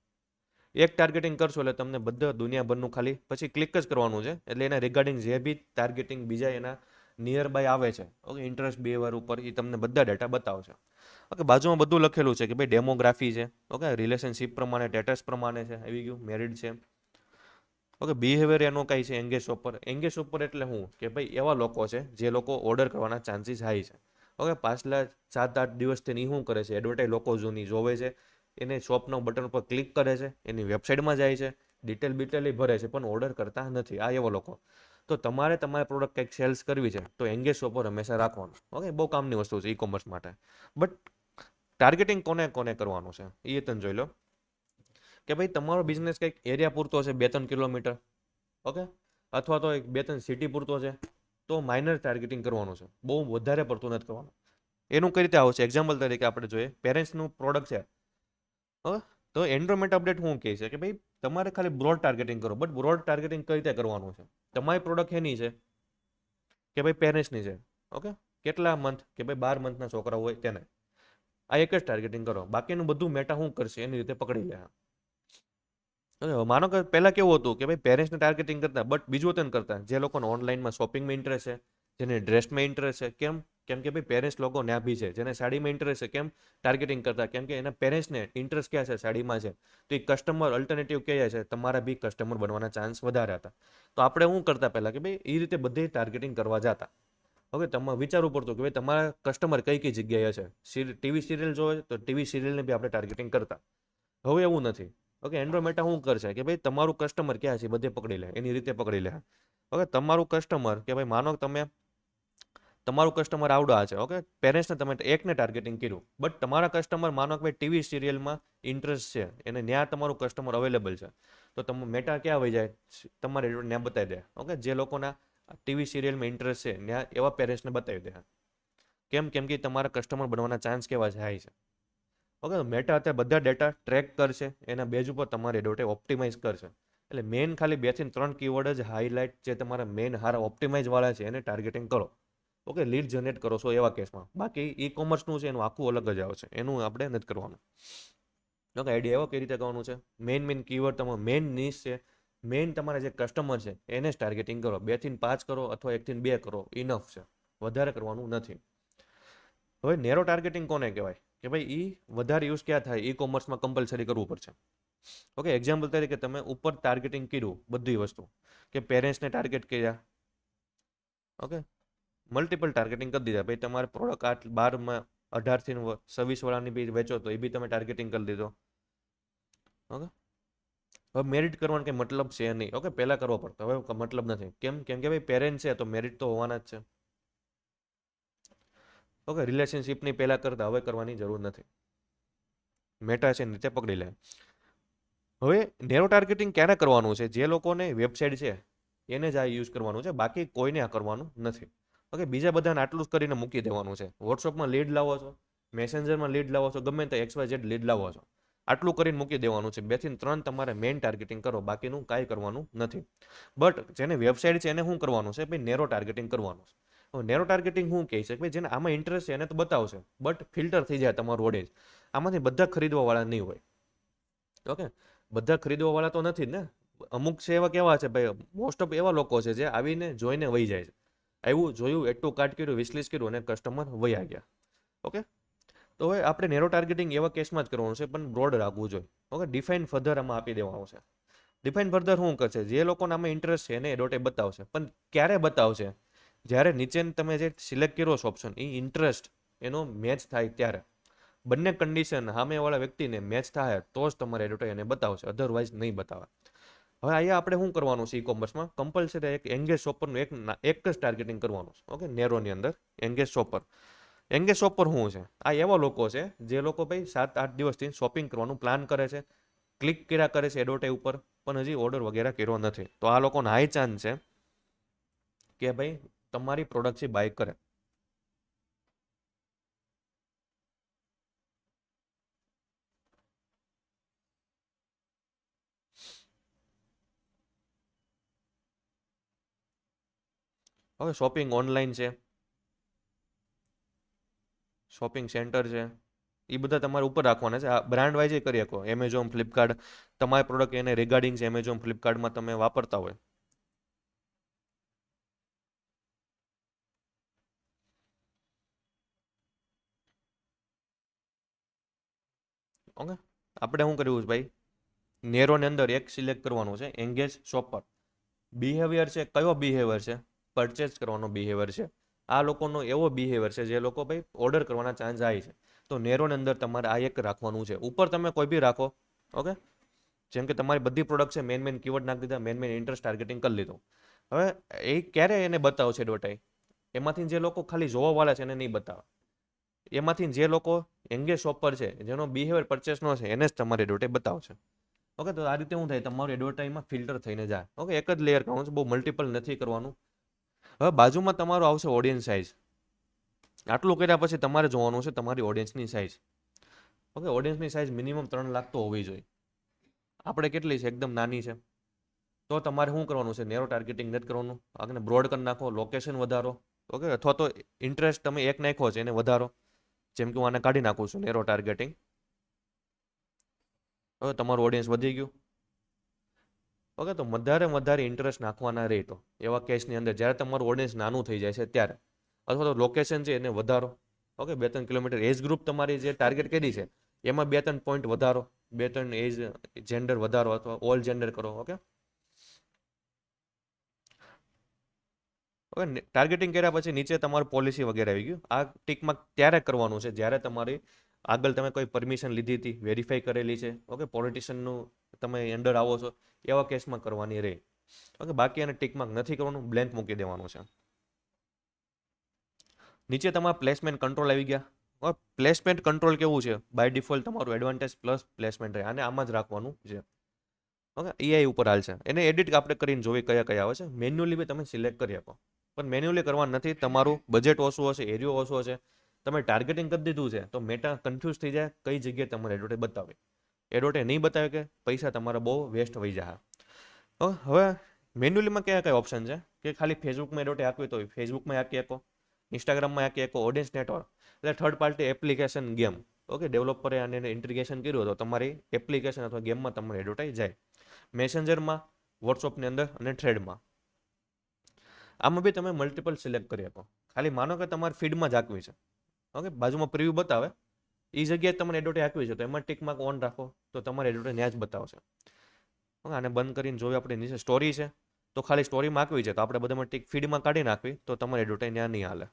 એક ટાર્ગેટિંગ કરશો એટલે તમને બધા દુનિયાભરનું ખાલી પછી ક્લિક જ કરવાનું છે, એટલે એના રિગાર્ડિંગ જે બી ટાર્ગેટિંગ બીજા એના નિયર બાય આવે છે, ઓકે ઇન્ટરેસ્ટ બિહેવિયર ઉપર એ તમને બધા ડેટા બતાવશે. ઓકે બાજુમાં બધું લખેલું છે કે ભાઈ ડેમોગ્રાફી છે, ઓકે રિલેશનશિપ પ્રમાણે, સ્ટેટસ પ્રમાણે છે, આવી ગયું મેરિડ છે. ઓકે બિહેવિયર એનો કઈ છે એંગેજ શોપર. એંગેજ શોપર એટલે શું કે ભાઈ એવા લોકો છે જે લોકો ઓર્ડર કરવાના ચાન્સીસ હાઈ છે. ઓકે પાછલા 7-8 દિવસથી શું કરે છે, એડવર્ટાઈઝ લોકો જૂની જોવે છે, એને શોપનો બટન ઉપર ક્લિક કરે છે, એની વેબસાઇટમાં જાય છે, ડિટેલ બિટેલ ભરે છે, પણ ઓર્ડર કરતા નથી, આ એવા લોકો. તો તમારે તમારી પ્રોડક્ટ કંઈક સેલ્સ કરવી છે તો એંગેજ શોપર હંમેશા રાખવાનું. ઓકે બહુ કામની વસ્તુ છે ઈ કોમર્સ માટે. બટ ટાર્ગેટિંગ કોને કોને કરવાનું છે એ તમે જોઈ લો કે ભાઈ તમારો બિઝનેસ કંઈક એરિયા પૂરતો છે 2-3 કિલોમીટર, ઓકે અથવા તો 2-3 સિટી પૂરતો છે, તો માઇનર ટાર્ગેટિંગ કરવાનું છે, બહુ વધારે પડતું નથી કરવાનું. એનું કઈ રીતે આવશે એક્ઝામ્પલ તરીકે આપણે જોઈએ પેરેન્ટ્સનું પ્રોડક્ટ છે, હવે તો એન્ડ્રોમેન્ટ અપડેટ શું કહે છે કે ભાઈ તમારે ખાલી બ્રોડ ટાર્ગેટિંગ કરો. બટ બ્રોડ ટાર્ગેટિંગ કઈ રીતે કરવાનું છે, તમારી પ્રોડક્ટ એની છે કે ભાઈ પેરેન્ટ્સની છે, ઓકે કેટલા મંથ કે ભાઈ 12 મંથના છોકરા હોય તેને, આ એક જ ટાર્ગેટિંગ કરો. બાકીનું બધું મેટા શું કરશે એની રીતે પકડી લે. માનો કે પહેલાં કેવું હતું કે ભાઈ પેરેન્ટ્સને ટાર્ગેટિંગ કરતા, બટ બીજું હતું કરતા જે લોકોને ઓનલાઈનમાં શોપિંગમાં ઇન્ટરેસ્ટ છે, જેને ડ્રેસમાં ઇન્ટરેસ્ટ છે, કેમ કે ભાઈ પેરેન્ટ્સ લોકો ન્યા બી છે, જેને સાડીમાં ઇન્ટરેસ્ટ છે, કેમ ટાર્ગેટિંગ કરતા, કેમ કે એના પેરેન્ટ્સને ઇન્ટરેસ્ટ ક્યાં છે સાડીમાં છે, તો એ કસ્ટમર અલ્ટરનેટિવ કયા છે, તમારા બી કસ્ટમર બનવાના ચાન્સ વધારે હતા. તો આપણે શું કરતા પહેલાં કે ભાઈ એ રીતે બધે ટાર્ગેટિંગ કરવા જતા. ઓકે તમારે વિચારવું પડતું કે ભાઈ તમારા કસ્ટમર કઈ કઈ જગ્યાએ છે. ટીવી સિરિયલ જોવે તો ટીવી સિરિયલને બી આપણે ટાર્ગેટિંગ કરતા. હવે એવું નથી. ઓકે એન્ડ્રોમેટા શું કરશે કે ભાઈ તમારું કસ્ટમર ક્યાં છે બધે પકડી લે, એની રીતે પકડી લે. ઓકે તમારું કસ્ટમર કે ભાઈ માનો તમે તમારું કસ્ટમર આવડા છે, ઓકે પેરેન્ટ્સને તમે એકને ટાર્ગેટિંગ કર્યું, બટ તમારા કસ્ટમર માનો કે ભાઈ ટીવી સિરિયલમાં ઇન્ટરેસ્ટ છે, એને ત્યાં તમારું કસ્ટમર અવેલેબલ છે, તો તમે મેટા ક્યાં આવી જાય તમારે ત્યાં બતાવી દે. ઓકે જે લોકોના ટીવી સિરિયલમાં ઇન્ટરેસ્ટ છે ત્યાં એવા પેરેન્ટ્સને બતાવી દે. કેમ કે તમારા કસ્ટમર બનવાના ચાન્સ કેવા છે હાઈ છે. ઓકે મેટા અત્યારે બધા ડેટા ટ્રેક કરશે, એના બેઝ ઉપર તમારી એડવર્ટાઈઝ ઓપ્ટિમાઇઝ કરશે. એટલે મેઇન ખાલી 2 થી 3 કીવર્ડ જ હાઇલાઇટ જે તમારા મેઇન હારા ઓપ્ટિમાઇઝ વાળા છે એને ટાર્ગેટિંગ કરો. ઓકે, લીડ જનરેટ કરો છો એવા કેસમાં. બાકી ઈ કોમર્સનું છે એનું આખું અલગ જ આવશે, એનું આપણે નથી કરવાનું. ઓકે, આઈડિયા એવો કઈ રીતે કરવાનું છે. મેઇન કીવર્ડ તમારો મેઇન નીશ છે, મેઇન તમારા જે કસ્ટમર છે એને જ ટાર્ગેટિંગ કરો. 2 થી 5 કરો અથવા 1 થી 2 કરો, ઇનફ છે, વધારે કરવાનું નથી. હવે નેરો ટાર્ગેટિંગ કોને કહેવાય કે ભાઈ ઈ વધારે યુઝ ક્યાં થાય, ઈ કોમર્સમાં કમ્પલસરી કરવું પડશે. ઓકે, એક્ઝામ્પલ તરીકે તમે ઉપર ટાર્ગેટિંગ કર્યું બધી વસ્તુ, કે પેરેન્ટ્સને ટાર્ગેટ કર્યા. ઓકે, મલ્ટિપલ ટાર્ગેટિંગ કરી દીધા. ભાઈ તમારે પ્રોડક્ટ 12માં 18 થી 26 વાળાની બી વેચો તો એ બી તમે ટાર્ગેટિંગ કરી દીધો. ઓકે, હવે મેરિટ કરવાનો કંઈ મતલબ છે નહીં. ઓકે, પહેલાં કરવો પડતો, હવે મતલબ નથી. કેમ કે ભાઈ પેરેન્ટ છે તો મેરિટ તો હોવાના જ છે. ઓકે, રિલેશનશિપની પહેલાં કરતા હવે કરવાની જરૂર નથી. મેટા છે નીચે પકડી લે. હવે નેરો ટાર્ગેટિંગ ક્યારે કરવાનું છે, જે લોકોને વેબસાઇટ છે એને જ આ યુઝ કરવાનું છે, બાકી કોઈને આ કરવાનું નથી. ઓકે, બીજા બધાને આટલું જ કરીને મૂકી દેવાનું છે. વોટ્સઅપમાં લીડ લાવો છો, મેસેન્જરમાં લીડ લાવો છો, ગમે તે XYZ લીડ લાવો છો, આટલું કરીને મૂકી દેવાનું છે. 2 થી 3 તમારે મેઇન ટાર્ગેટિંગ કરો, બાકીનું કાંઈ કરવાનું નથી. બટ જેને વેબસાઇટ છે એને શું કરવાનું છે, ભાઈ નેરો ટાર્ગેટિંગ કરવાનું છે. હવે નેરો ટાર્ગેટિંગ શું કહે છે, ભાઈ જેને આમાં ઇન્ટરેસ્ટ છે એને તો બતાવશે, બટ ફિલ્ટર થઈ જાય તમારું ઓડિયન્સ. આમાંથી બધા ખરીદવાવાળા નહીં હોય. ઓકે, બધા ખરીદવાવાળા તો નથી જ ને. અમુક છે એવા કેવા છે ભાઈ, મોસ્ટ ઓફ એવા લોકો છે જે આવીને જોઈને વહી જાય છે. આવ્યું, જોયું, એટલું કાર્ટ કર્યું, વિશલિસ્ટ કર્યું અને કસ્ટમર વયા ગયા. ઓકે, તો હવે આપણે નેરો ટાર્ગેટિંગ એવા કેસમાં જ કરવાનું છે, પણ બ્રોડ રાખવું જોઈએ. ઓકે, ડિફાઇન ફર્ધર આમાં આપી દેવાનું છે. ડિફાઇન ફર્ધર શું કરશે, જે લોકોને આમાં ઇન્ટરેસ્ટ છે એને એડવર્ટાઇઝ બતાવશે, પણ ક્યારે બતાવશે, જ્યારે નીચે તમે જે સિલેક્ટ કર્યો છે ઓપ્શન, એ ઇન્ટરેસ્ટ એનો મેચ થાય ત્યારે. બંને કન્ડિશન સામેવાળા વ્યક્તિને મેચ થાય તો જ તમારે એડવર્ટાઇઝ એને બતાવશે, અધરવાઇઝ નહીં બતાવે. હવે અહીંયા આપણે શું કરવાનું છે, ઈ કોમર્સમાં કમ્પલસરી એક એંગેજ શોપરનું એક જ ટાર્ગેટિંગ કરવાનું છે. ઓકે, નેરોની અંદર એંગેજ શોપર. એંગેજ શોપર શું છે, આ એવા લોકો છે જે લોકો ભાઈ 7-8 દિવસથી શોપિંગ કરવાનું પ્લાન કરે છે, ક્લિક કર્યા કરે છે એડવર્ટાઇઝ ઉપર, પણ હજી ઓર્ડર વગેરે કર્યો નથી. તો આ લોકોનો હાઈ ચાન્સ છે કે ભાઈ તમારી પ્રોડક્ટથી બાય કરે. હવે શોપિંગ ઓનલાઈન છે, શોપિંગ સેન્ટર છે, એ બધા તમારે ઉપર રાખવાના છે. આ બ્રાન્ડ વાઇઝ કરી શકો, એમેઝોન, ફ્લિપકાર્ટ, તમારી પ્રોડક્ટ એને રિગાર્ડિંગ છે એમેઝોન, ફ્લિપકાર્ટમાં તમે વાપરતા હોય. ઓકે, આપણે શું કર્યું છે ભાઈ, નેરોની અંદર એક સિલેક્ટ કરવાનું છે, એંગેજ શોપર. બિહેવિયર છે, કયો બિહેવિયર છે, પરચેસ કરવાનો બિહેવિયર છે. આ લોકોનો એવો બિહેવિયર છે જે લોકો ભાઈ ઓર્ડર કરવાના ચાન્સ આવે છે. તો નેરોની અંદર તમારે આ એક રાખવાનું છે. ઉપર તમે કોઈ બી રાખો. ઓકે, જેમ કે તમારી બધી પ્રોડક્ટ છે, મેન કીવર્ડ નાખી દીધા, મેન ઇન્ટરેસ્ટ ટાર્ગેટિંગ કરી લીધું. હવે એ ક્યારે એને બતાવશે એડવર્ટાઇઝ, એમાંથી જે લોકો ખાલી જોવાવાળા છે એને નહીં બતાવે. એમાંથી જે લોકો એંગેજ શોપર છે, જેનો બિહેવિયર પરચેસનો છે, એને જ તમારે એડવર્ટાઇઝ બતાવશે. ઓકે, તો આ રીતે શું થાય, તમારું એડવર્ટાઇઝમાં ફિલ્ટર થઈને જાય. ઓકે, એક જ લેયર કરવાનું છે, બહુ મલ્ટિપલ નથી કરવાનું. હવે બાજુમાં તમારું આવશે ઓડિયન્સ સાઇઝ. આટલું કર્યા પછી તમારે જોવાનું છે તમારી ઓડિયન્સની સાઇઝ. ઓકે, ઓડિયન્સની સાઇઝ મિનિમમ 3 લાખ તો હોવી જોઈએ. આપણે કેટલી છે, એકદમ નાની છે. તો તમારે શું કરવાનું છે, નેરો ટાર્ગેટિંગ નથી કરવાનું, આગળ બ્રોડ કરી નાખો, લોકેશન વધારો. ઓકે, અથવા તો ઇન્ટરેસ્ટ તમે એક નાખો છે એને વધારો. જેમ કે હું આને કાઢી નાખું છું નેરો ટાર્ગેટિંગ. હવે તમારું ઓડિયન્સ વધી ગયું. ઓકે, તો વધારે ઇન્ટરેસ્ટ નાખવાના રહે તો એવા કેસની અંદર જ્યારે તમારું ઓડિયન્સ નાનું થઈ જાય છે ત્યારે. અથવા તો લોકેશન છે એને વધારો. Okay, 2-3 kilometre. એજ ગ્રુપ તમારી જે ટાર્ગેટ કરી છે એમાં 2-3 પોઈન્ટ વધારો, 2-3 એજ જેન્ડર વધારો અથવા ઓલ જેન્ડર કરો. ઓકે, ઓકે, ટાર્ગેટિંગ કર્યા પછી નીચે તમારું પોલિસી વગેરે આવી ગયું. આ ટિકમાં ત્યારે કરવાનું છે જ્યારે તમારી આગળ તમે કોઈ પરમિશન લીધી હતી, વેરીફાઈ કરેલી છે. ઓકે, પોલિટિશિયનનું તમે અંડર આવો છો એવા કેસમાં કરવાની રહે. ઓકે, બાકી એને ટિકમાર્ક નથી કરવાનું, બ્લેન્ક મૂકી દેવાનું છે. નીચે તમારા પ્લેસમેન્ટ કંટ્રોલ આવી ગયા. પ્લેસમેન્ટ કંટ્રોલ કેવું છે, બાય ડિફોલ્ટ તમારું એડવાન્ટેજ પ્લસ પ્લેસમેન્ટ રહે, આને આમાં જ રાખવાનું છે. ઓકે, એઆઈ ઉપર હાલ છે, એને એડિટ આપણે કરીને જોઈએ કયા કયા આવે છે. મેન્યુઅલી બી તમે સિલેક્ટ કરી આપો, પણ મેન્યુઅલી કરવાનું નથી. તમારું બજેટ ઓછું હશે, એરિયો ઓછો હશે, તમે ટાર્ગેટિંગ કરી દીધું છે તો મેટા કન્ફ્યુઝ થઈ જાય કઈ જગ્યાએ તમારે એડવર્ટાઇઝ બતાવે. એડવર્ટાઇઝ નહીં બતાવે કે પૈસા તમારા બહુ વેસ્ટ થઈ જાય. હવે મેન્યુઅલીમાં કયા કયા ઓપ્શન છે કે ખાલી ફેસબુકમાં એડવર્ટાઇઝ આપવી તો ફેસબુકમાં આપી શકો, ઇન્સ્ટાગ્રામમાં એક ઓડિયન્સ નેટવર્ક એટલે third party application game. Okay, ડેવલપરે આને ઇન્ટિગ્રેશન કર્યું તો તમારી એપ્લિકેશન અથવા ગેમમાં તમારી એડવર્ટાઈઝ જાય. મેસેન્જરમાં, વોટ્સઅપની અંદર અને થ્રેડમાં. આમાં બી તમે મલ્ટિપલ સિલેક્ટ કરી શકો. ખાલી માનો કે તમારે ફીડમાં જ આપવી છે. ઓકે, બાજુમાં પ્રિવ્યુ બતાવે એ જગ્યાએ તમારે એડવર્ટાઈઝ આપવી છે તો એમાં ટિક માર્ક ઓન રાખો તો તમારે એડવર્ટાઈઝ ત્યાં જ બતાવશે. ઓકે, આને બંધ કરીને જોઈએ આપણે નીચે સ્ટોરી છે તો ખાલી સ્ટોરીમાં આપવી છે તો આપણે બધામાં ટિક ફીડમાં કાઢી નાખવી તો તમારે એડવર્ટાઈઝ ત્યાં નહીં હાલે.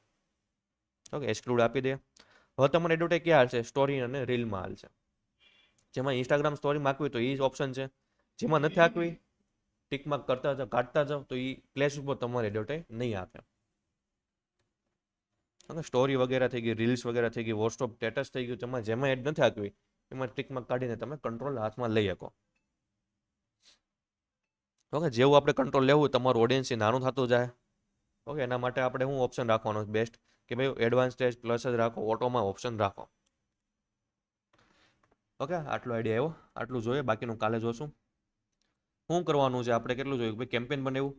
ઓકે, એક્સક્લુડ આપી દે. હવે તમારે એડવર્ટાઈઝ ક્યાં હાલશે? સ્ટોરી અને રીલમાં હાલશે. જેમાં ઇન્સ્ટાગ્રામ સ્ટોરીમાં આપવી તો એ જ ઓપ્શન છે. જેમાં નથી આપવી ટિક માર્ક કરતા જાઓ, કાઢતા જાઓ તો એ પ્લેસ ઉપર તમારે એડવર્ટાઈઝ નહીં આપે. ઓકે, સ્ટોરી વગેરે થઈ ગઈ, રીલ્સ વગેરે થઈ ગઈ, વોટ્સઅપ સ્ટેટસ થઈ ગયું, તમારે જેમાં એડ નથી આપવી એમાં ટિક માર્ક કાઢીને તમે કંટ્રોલ હાથમાં લઈ શકો. ઓકે, જેવું આપણે કંટ્રોલ લેવું તમારું ઓડિયન્સ નાનું થતું જાય. ઓકે, એના માટે આપણે શું ઓપ્શન રાખવાનો બેસ્ટ કે ભાઈ એડવાન્સ સ્ટેજ પ્લસ જ રાખો, ઓટોમાં ઓપ્શન રાખો. ઓકે, આટલો આઈડિયા આવ્યો, આટલું જોઈએ, બાકીનું કાલે જોશું. શું કરવાનું છે આપણે કેટલું જોયું ભાઈ કેમ્પેન બનાવ્યું.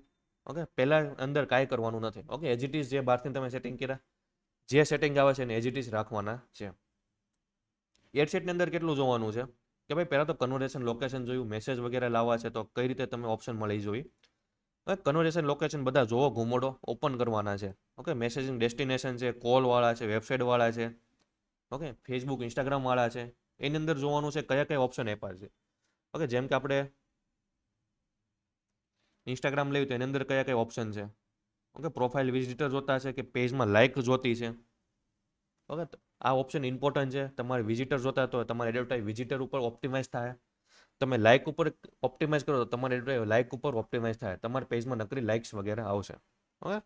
ઓકે, પહેલાં અંદર કાંઈ કરવાનું નથી. ઓકે, એજીટીસ જે બહારથી તમે સેટિંગ કર્યા જે સેટિંગ આવે છે એને એજીટીસ રાખવાના છે. એડસેટની અંદર કેટલું જોવાનું છે કે ભાઈ પહેલાં તો કન્વર્ઝેશન લોકેશન જોયું, મેસેજ વગેરે લાવવા છે તો કઈ રીતે તમે ઓપ્શન મળી જોઈ. હવે કન્વર્ઝેશન લોકેશન બધા જોવો, ઘુમડો ઓપન કરવાના છે. ઓકે, મેસેજિંગ ડેસ્ટિનેશન છે, કોલવાળા છે, વેબસાઇટવાળા છે, ઓકે, ફેસબુક ઇન્સ્ટાગ્રામવાળા છે. એની અંદર જોવાનું છે કયા કયા ઓપ્શન આપ્યા છે. ઓકે, જેમ કે આપણે ઇન્સ્ટાગ્રામ લેવું તો એની અંદર કયા કયા ઓપ્શન છે. ઓકે, પ્રોફાઇલ વિઝિટર જોતા છે કે પેજમાં લાઇક જોતી છે. ઓકે, આ ઓપ્શન ઇમ્પોર્ટન્ટ છે. તમારે વિઝિટર જોતા તો તમારે એડવર્ટાઈઝ વિઝિટર ઉપર ઓપ્ટિમાઇઝ થાય. તમે લાઇક ઉપર ઓપ્ટિમાઇઝ કરો તો તમારે એડવર્ટાઈઝ લાઇક ઉપર ઓપ્ટિમાઇઝ થાય. તમારા પેજમાં નકરી લાઇક્સ વગેરે આવશે. ઓકે,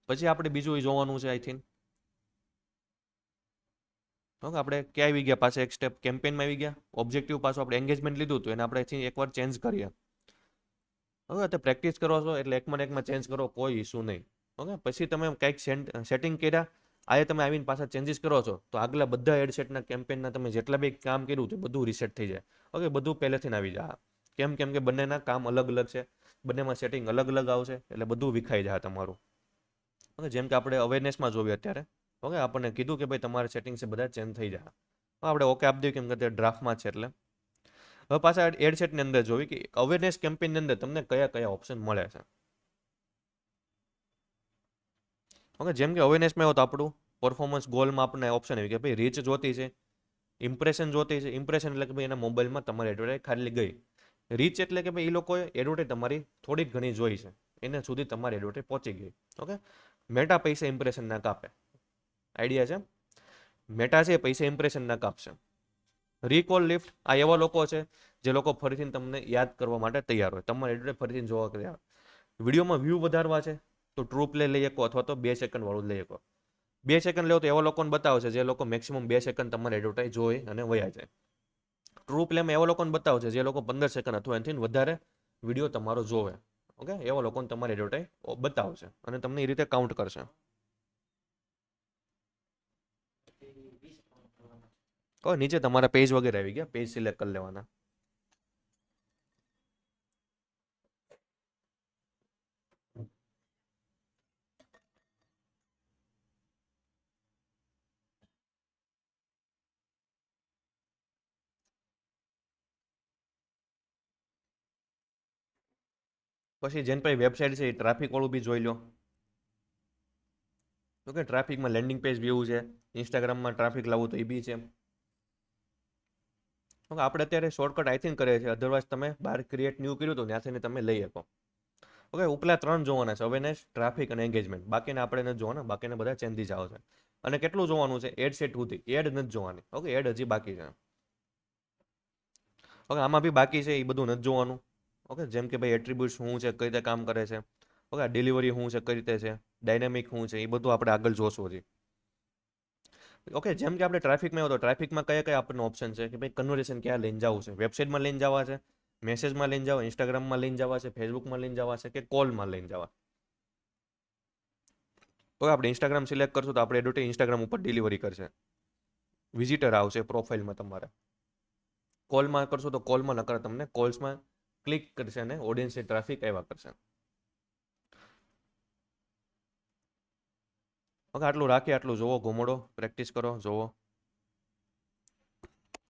પછી આપણે બીજું જોવાનું છે આઈ થિંક. ઓકે, આપણે ક્યાં આવી ગયા પાછા એક સ્ટેપ કેમ્પેનમાં આવી ગયા. ઓબ્જેક્ટિવ પાછું આપણે એન્ગેજમેન્ટ લીધું હતું એને આપણે અહીંથી એકવાર ચેન્જ કરીએ. ઓકે, તો પ્રેક્ટિસ કરો છો એટલે એકમાં ચેન્જ કરો, કોઈ ઇસ્યુ નહીં. ઓકે, પછી તમે કંઈક સેટિંગ કર્યા આજે તમે આવીને પાછા ચેન્જીસ કરો છો તો આગલા બધા એડસેટના કેમ્પેનના તમે જેટલા બી કામ કર્યું હતું બધું રીસેટ થઈ જાય. ઓકે, બધું પહેલેથી આવી જાય. કેમ કે બંનેના કામ અલગ અલગ છે, બંનેમાં સેટિંગ અલગ અલગ આવશે એટલે બધું વિખાઈ જાય તમારું. ઓકે, જેમ કે આપણે અવેરનેસમાં જોઈએ અત્યારે. ઓકે, આપણને કીધું કે ભાઈ તમારે સેટિંગ છે બધા ચેન્જ થઈ જાય. આપણે ઓકે આપી દઈએ કેમ કે અત્યારે ડ્રાફ્ટમાં છે એટલે. હવે પાછા એડસેટની અંદર જોવી કે અવેરનેસ કેમ્પેનની અંદર તમને કયા કયા ઓપ્શન મળે છે. ઓકે, જેમ કે અવેરનેસમાં આવ્યો તો આપણું પરફોર્મન્સ ગોલમાં આપણને ઓપ્શન આવી કે ભાઈ રીચ જોતી છે, ઇમ્પ્રેશન જોતી છે. ઇમ્પ્રેશન એટલે કે ભાઈ એના મોબાઈલમાં તમારી એડવર્ટાઈઝ ખાલી ગઈ. રીચ એટલે કે ભાઈ એ લોકોએ એડવર્ટાઈઝ તમારી થોડીક ઘણી જોઈ છે, એને સુધી તમારી એડવર્ટાઈઝ પહોંચી ગઈ. ઓકે, મેટા પૈસા ઇમ્પ્રેશન ના કાપે. આઈડિયા છે? મેટા છે પૈસા ઇમ્પ્રેશન ના કાપશે. રીકોલ લિફ્ટ આ એવા લોકો છે જે લોકો ફરીથી તમને યાદ કરવા માટે તૈયાર હોય, તમારે એડવર્ટાઈઝ ફરીથી જોવા તૈયાર. વિડીયોમાં વ્યૂ વધારવા છે તો ટ્રુ પ્લે લઈ શકો અથવા તો 2 સેકન્ડ વાળું લઈ શકો. 2 સેકન્ડ લેવો તો એવા લોકોને બતાવશે જે લોકો મેક્સિમમ 2 સેકન્ડ તમારે એડવર્ટાઈઝ જોઈ અને વયા જાય. ટ્રુ પ્લેમાં એવા લોકોને બતાવશે જે લોકો 15 સેકન્ડ અથવા એનાથી વધારે વિડીયો તમારો જોવે. ઓકે, એવા લોકોને તમારે એડવર્ટાઈઝ બતાવશે અને તમને એ રીતે કાઉન્ટ કરશે. નીચે તમારા પેજ વગેરે આવી ગયા, પેજ સિલેક્ટ કરી લેવાના. પછી જેન પાસે વેબસાઇટ છે એ ટ્રાફિક વાળું બી જોઈ લો. ઓકે, ટ્રાફિકમાં લેન્ડિંગ પેજ વ્યૂ છે, ઇન્સ્ટાગ્રામમાં ટ્રાફિક લાવવું તો એ બી છે. ઓકે, આપણે અત્યારે શોર્ટકટ આઈ થિંક કરીએ છીએ, અધરવાઇઝ તમે બહાર ક્રિએટ ન્યૂ કર્યું હતું ત્યાંથી તમે લઈ શકો. ઓકે, ઉપલા 3 જોવાના છે, અવેરનેસ, ટ્રાફિક અને એન્ગેજમેન્ટ. બાકીને આપણે નથી જોવાના, બાકીના બધા ચેન્જીસ આવશે. અને કેટલું જોવાનું છે? એડ સેટ સુધી. એડ નથી જોવાની. ઓકે, એડ હજી બાકી છે. ઓકે, આમાં બી બાકી છે એ બધું નથી જોવાનું. ઓકે, જેમ કે ભાઈ એટ્રીબ્યુટ શું છે, કઈ રીતે કામ કરે છે. ઓકે, ડિલિવરી શું છે, કઈ રીતે છે, ડાયનેમિક શું છે, એ બધું આપણે આગળ જોશું હજી. ઓકે, જેમ કે આપણે ટ્રાફિકમાં આવ્યો તો ટ્રાફિકમાં કયા કયા આપણને ઓપ્શન છે કે ભાઈ કન્વર્ઝેશન ક્યાં લઈને જવું છે. વેબસાઇટમાં લઈને જવા છે, મેસેજમાં લઈને જવા, ઇન્સ્ટાગ્રામમાં લઈને જવા છે, ફેસબુકમાં લઈને જવા છે કે કોલમાં લઈને જવા. તો આપણે ઇન્સ્ટાગ્રામ સિલેક્ટ કરશું તો આપણે એડવર્ટાઈઝ ઇન્સ્ટાગ્રામ ઉપર ડિલિવરી કરશે. વિઝિટર આવશે પ્રોફાઇલમાં તમારે. કોલમાં કરશો તો કોલમાં નકર તમને કોલ્સમાં ક્લિક કરશે અને ઓડિયન્સની ટ્રાફિક આવ્યા કરશે. ઓકે આટલું રાખીએ, આટલું જોવો, ઘુમડો પ્રેક્ટિસ કરો, જોવો.